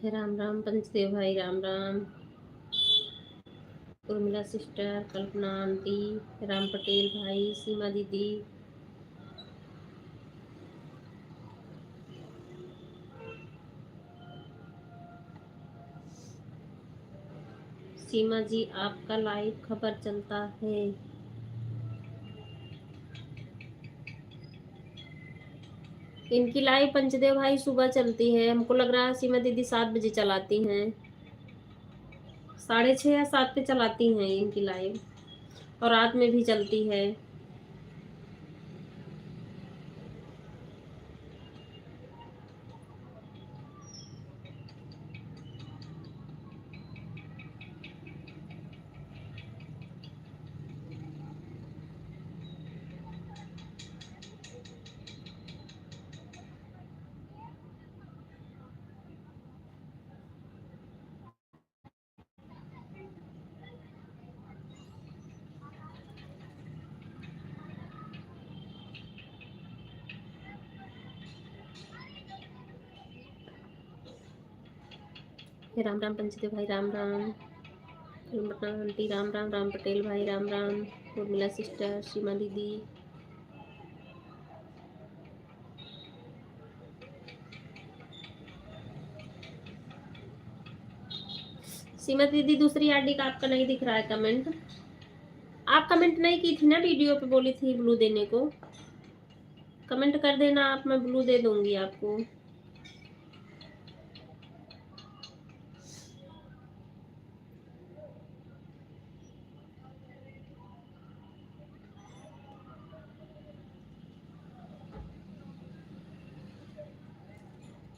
राम राम पंचदेव भाई, राम राम। उर्मिला सिस्टर, कल्पना आंटी, राम पटेल भाई, सीमा दीदी, सीमा जी आपका लाइव खबर चलता है। इनकी लाइव पंचदेव भाई सुबह चलती है, हमको लग रहा है सीमा दीदी 7 बजे चलाती हैं, 6:30 या 7 पे चलाती हैं इनकी लाइव, और रात में भी चलती है। राम राम पंचदेव भाई, राम राम। Film aunty, Ram Ram. राम पटेल भाई, राम राम। उर्मिला सिस्टर, सीमा दीदी, सीमा दीदी दूसरी आईडी का आपका नहीं दिख रहा है कमेंट। आप कमेंट नहीं की थी ना वीडियो पे, बोली थी ब्लू देने को। कमेंट कर देना आप, मैं ब्लू दे दूंगी आपको।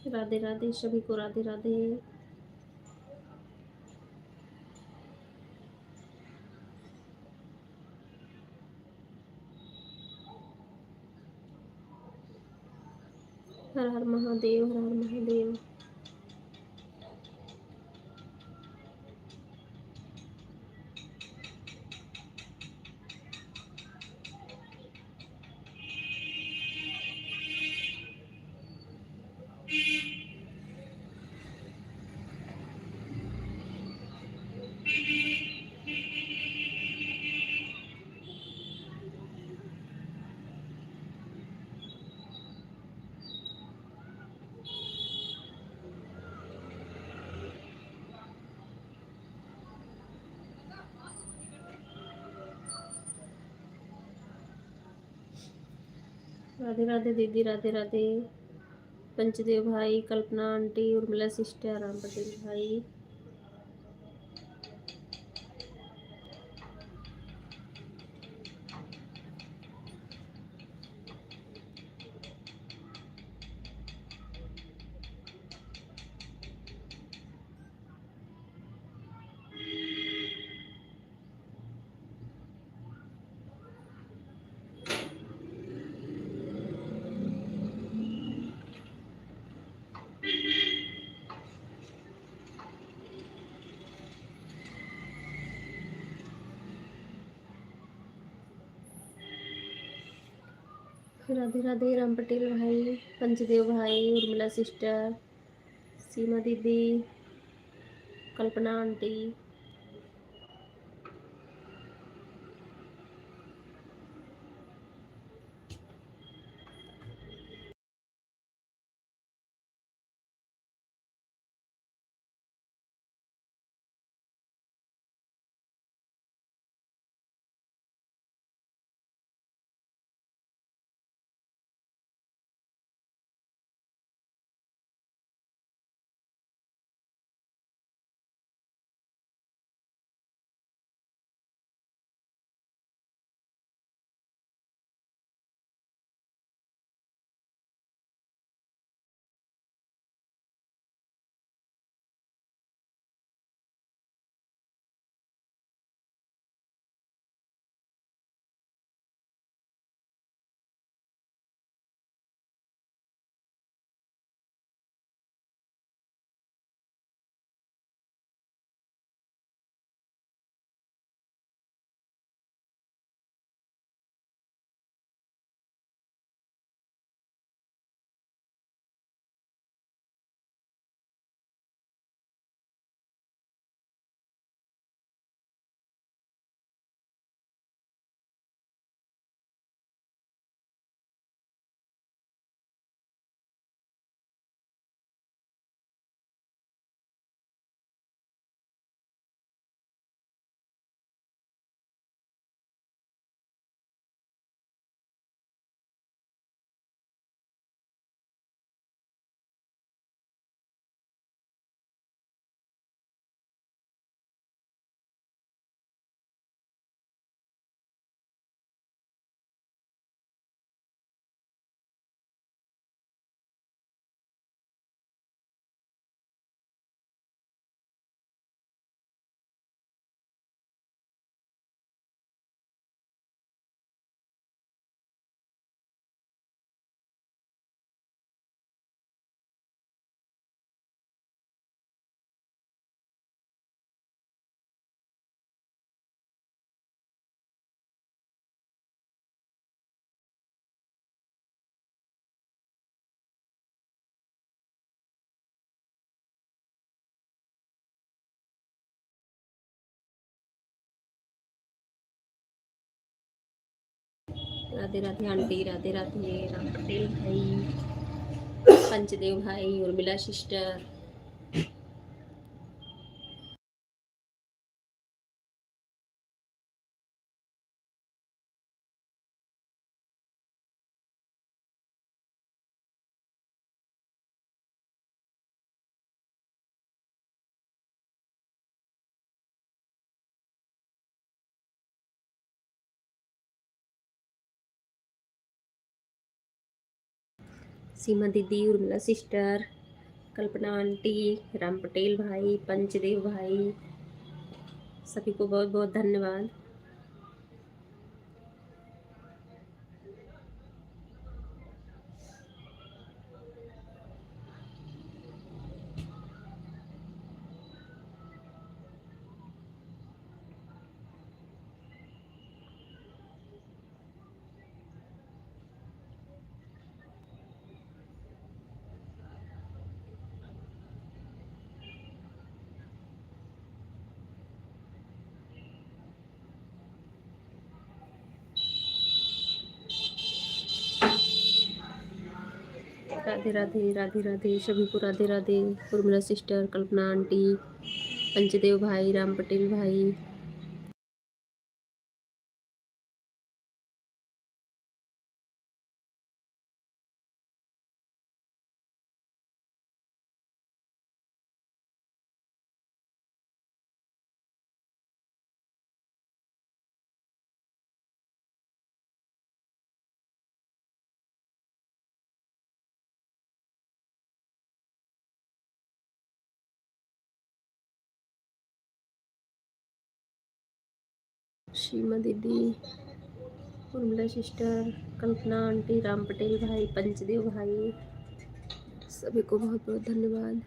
राधे राधे सभी को, राधे राधे। हर हर महादेव, हर हर महादेव। राधे राधे दीदी, राधे राधे। पंचदेव भाई, कल्पना आंटी, उर्मिला सिस्टर, राम पटेल भाई। राधे राधे राम पटेल भाई, पंचदेव भाई, उर्मिला सिस्टर, सीमा दीदी, कल्पना आंटी। राधे राधे आंटी, राधे राधे राम पटेल भाई, पंचदेव भाई, उर्मिला सिस्टर। सीमा दीदी, उर्मिला सिस्टर, कल्पना आंटी, राम पटेल भाई, पंचदेव भाई, सभी को बहुत बहुत धन्यवाद। राधे राधे, राधे राधे, सभी को राधे राधे। उर्मिला सिस्टर, कल्पना आंटी, पंचदेव भाई, राम पटेल भाई। सीमा दीदी, उर्मिला सिस्टर, कल्पना आंटी, राम पटेल भाई, पंचदेव भाई, सभी को बहुत बहुत धन्यवाद।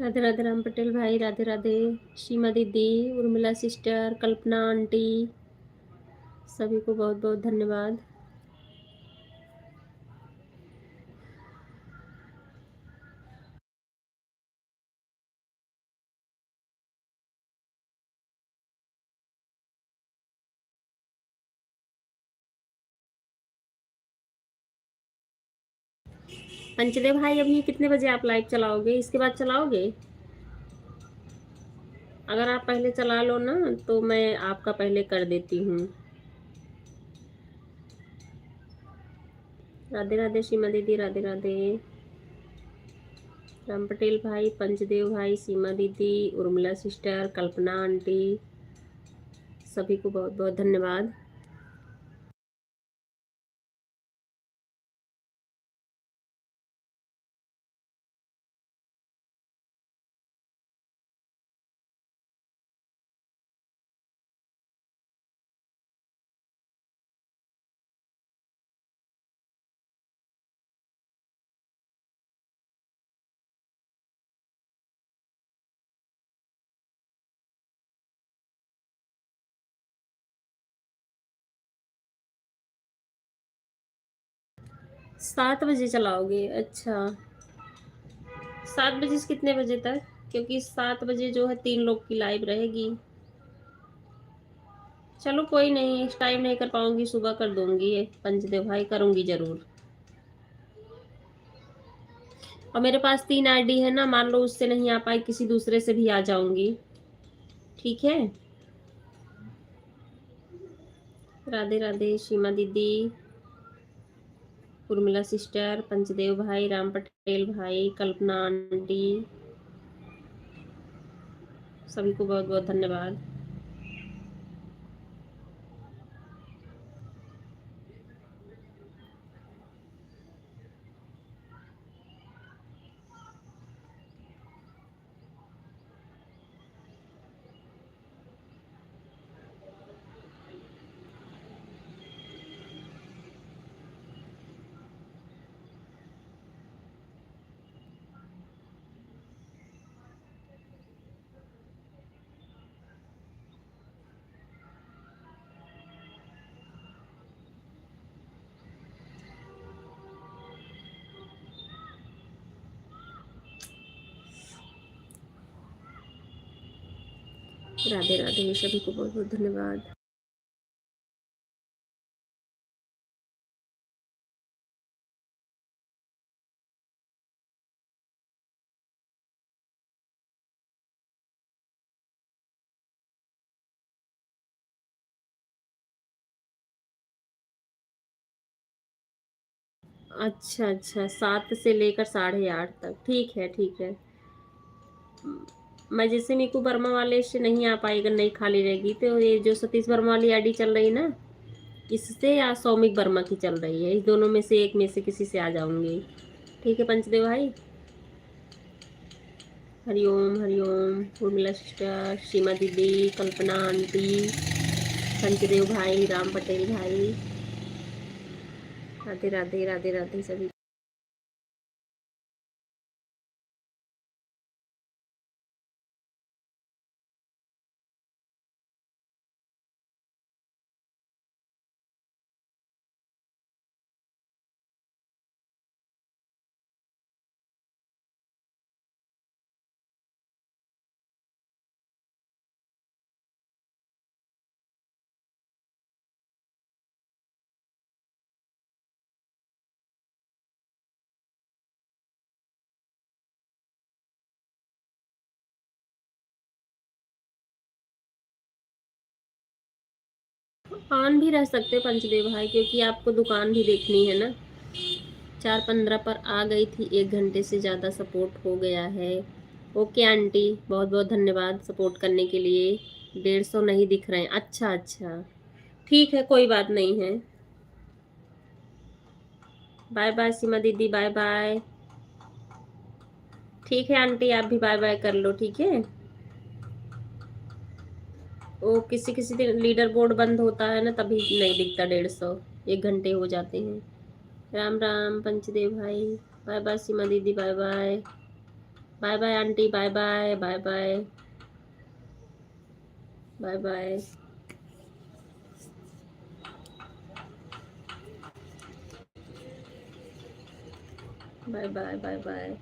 राधे राधे राम पटेल भाई, राधे राधे सीमा दीदी, उर्मिला सिस्टर, कल्पना आंटी, सभी को बहुत बहुत धन्यवाद। पंचदेव भाई, अभी कितने बजे आप लाइव चलाओगे? इसके बाद चलाओगे? अगर आप पहले चला लो ना तो मैं आपका पहले कर देती हूँ। राधे राधे सीमा दीदी, राधे राधे राम पटेल भाई, पंचदेव भाई, सीमा दीदी, उर्मिला सिस्टर, कल्पना आंटी, सभी को बहुत बहुत धन्यवाद। सात बजे चलाओगे? अच्छा, 7 बजे से कितने बजे तक? क्योंकि 7 बजे जो है 3 लोग की लाइव रहेगी। चलो कोई नहीं, इस टाइम नहीं कर पाऊंगी, सुबह कर दूंगी। ये पंचदेव भाई करूंगी जरूर। और मेरे पास 3 आईडी है ना, मान लो उससे नहीं आ पाई, किसी दूसरे से भी आ जाऊंगी। ठीक है। राधे राधे सीमा दीदी, उर्मिला सिस्टर, पंचदेव भाई, राम पटेल भाई, कल्पना आंटी, सभी को बहुत बहुत धन्यवाद। राधे राधे, सभी को बहुत बहुत धन्यवाद। अच्छा अच्छा, 7 से लेकर 8:30 तक, ठीक है ठीक है। मैं जैसे मीकू वर्मा वाले से नहीं आ पाई, अगर नहीं खाली रहेगी तो ये जो सतीश वर्मा वाली आईडी चल रही ना, इससे या सौमिक वर्मा की चल रही है, इस दोनों में से एक में से किसी से आ जाऊंगी। ठीक है पंचदेव भाई। हरिओम हरिओम, उर्मिला सिस्टर, सीमा दीदी, कल्पना आंटी, पंचदेव भाई, राम पटेल भाई, राधे राधे राधे राधे सभी। ऑन भी रह सकते पंचदेव भाई, क्योंकि आपको दुकान भी देखनी है ना। 4:15 पर आ गई थी, 1 घंटे से ज़्यादा सपोर्ट हो गया है। ओके आंटी, बहुत बहुत धन्यवाद सपोर्ट करने के लिए। 150 नहीं दिख रहे हैं, अच्छा अच्छा, ठीक है कोई बात नहीं है। बाय बाय सीमा दीदी, बाय बाय। ठीक है आंटी, आप भी बाय बाय कर लो, ठीक है। वो किसी किसी दिन लीडर बोर्ड बंद होता है ना, तभी नहीं दिखता 150, 1 घंटे हो जाते हैं। राम राम पंचदेव भाई, बाय बाय सीमा दीदी, bye bye. Bye bye aunty, bye bye bye bye bye bye. Bye bye bye bye.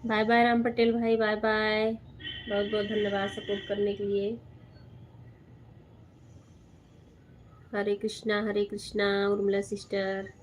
Bye bye Ram Patel भाई, बाय बाय। बहुत बहुत धन्यवाद सपोर्ट करने के लिए। हरे कृष्णा उर्मिला सिस्टर।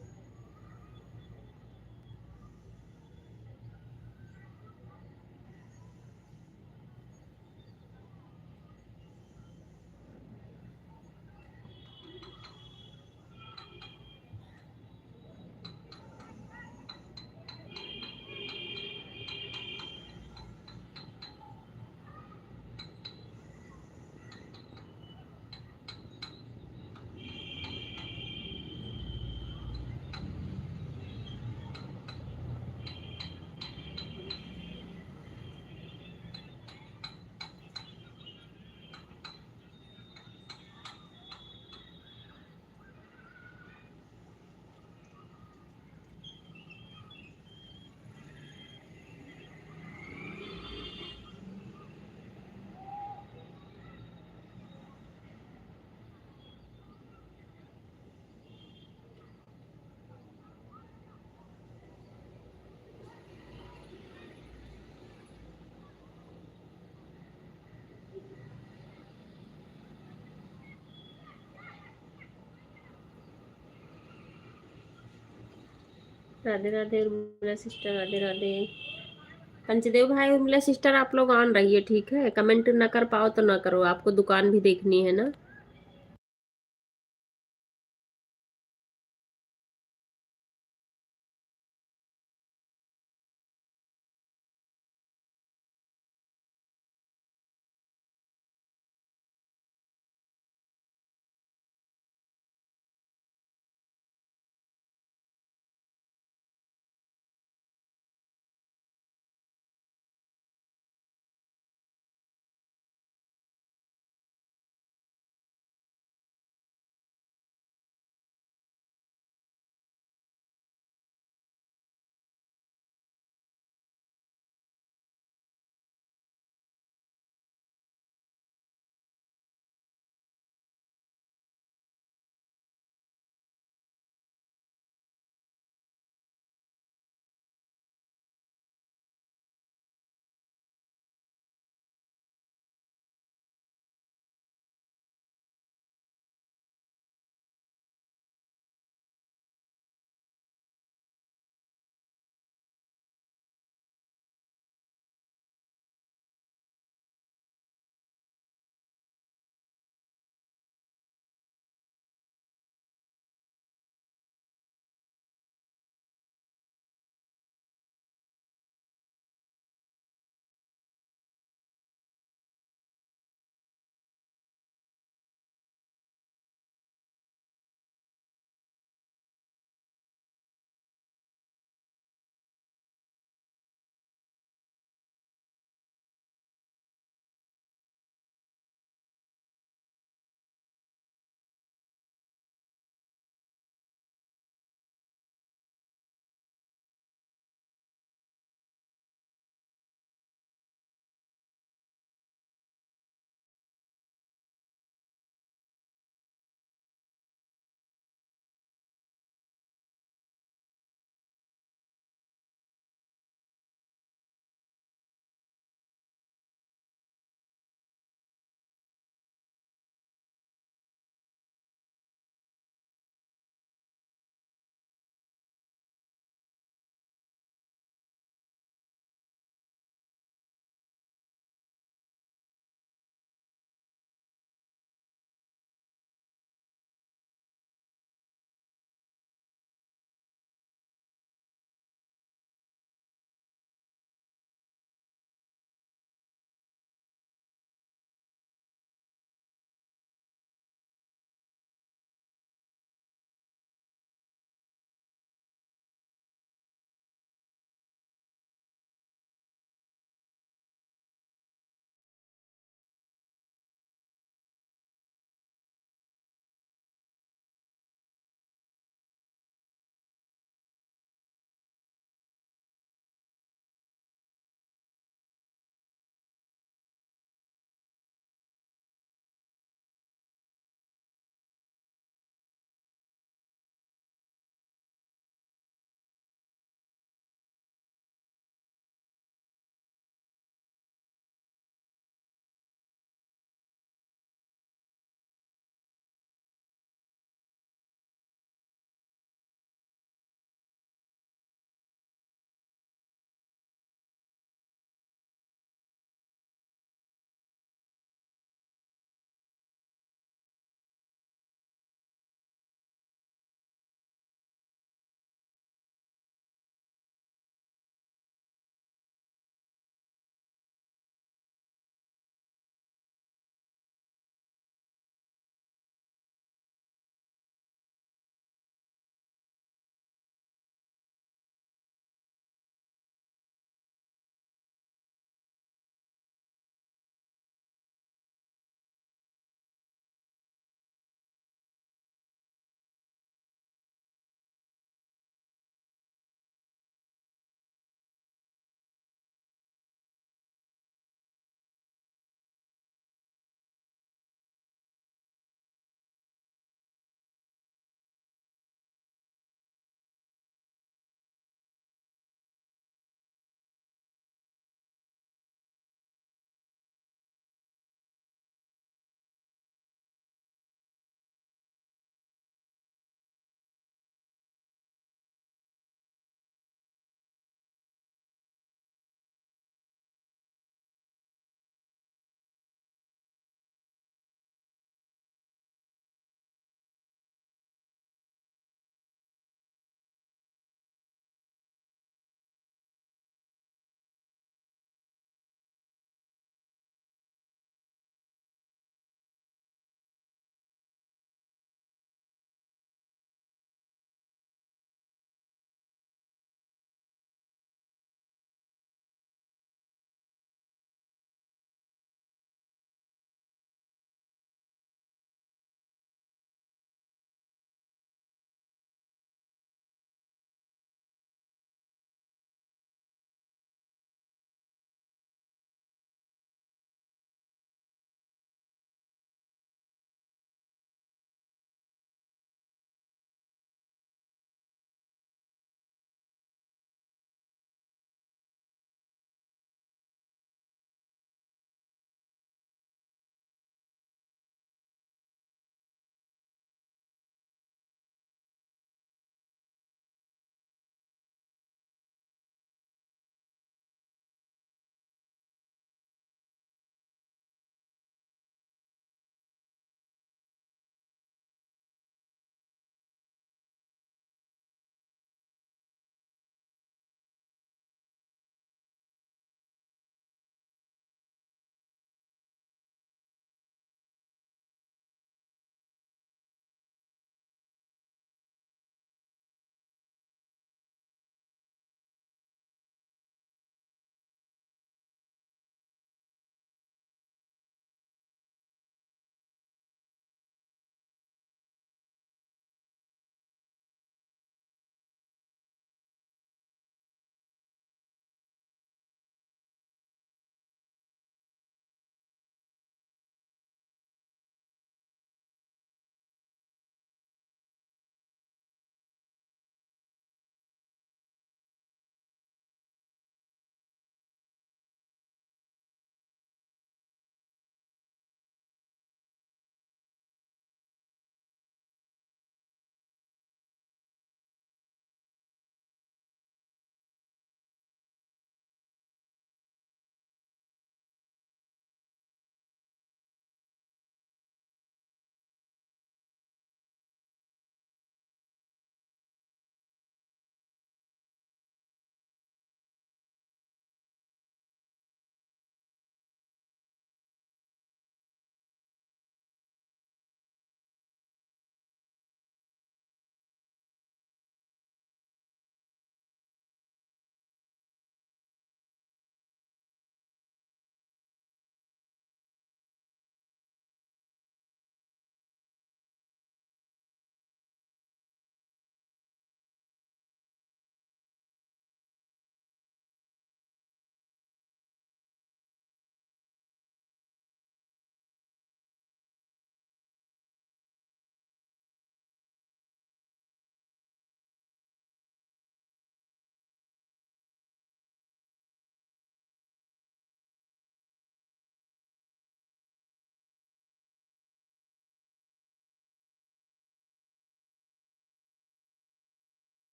राधे राधे उर्मिला सिस्टर, राधे राधे। पंचदेव भाई, उर्मिला सिस्टर, आप लोग ऑन रहिए, ठीक है? कमेंट ना कर पाओ तो ना करो, आपको दुकान भी देखनी है ना।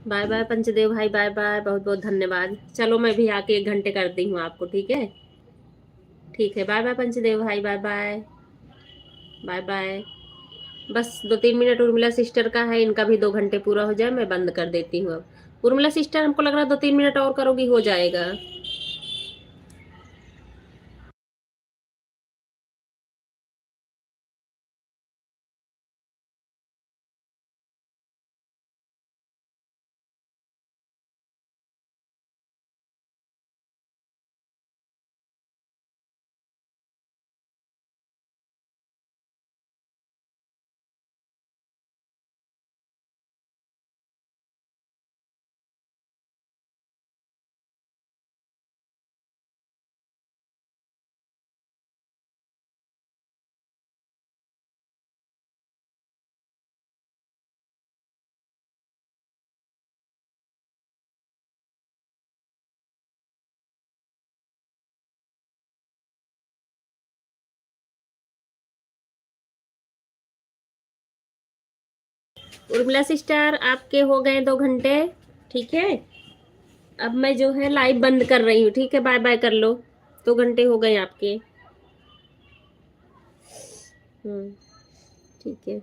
बाय बाय पंचदेव भाई, बाय बाय, बहुत बहुत धन्यवाद। चलो मैं भी आके 1 घंटे करती हूँ आपको, ठीक है? ठीक है, बाय बाय पंचदेव भाई, बाय बाय, बाय बाय। बस 2-3 मिनट उर्मिला सिस्टर का है, इनका भी 2 घंटे पूरा हो जाए, मैं बंद कर देती हूँ अब। उर्मिला सिस्टर, हमको लग रहा है 2-3 मिनट और करोगी, हो जाएगा। उर्मिला सिस्टर, आपके हो गए 2 घंटे, ठीक है? अब मैं जो है लाइव बंद कर रही हूँ, ठीक है? बाय बाय कर लो, 2 घंटे हो गए आपके। ठीक है।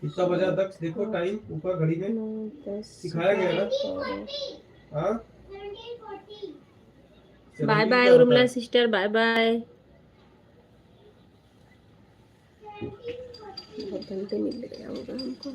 कितना बजा दक्ष, देखो टाइम ऊपर घड़ी में 9, 10, सिखाया गया ना। 12। हाँ, बाय 17 बाय क्या होता उर्मिला है? Sister, bye bye. बहुत घंटे मिल गया होगा हमको।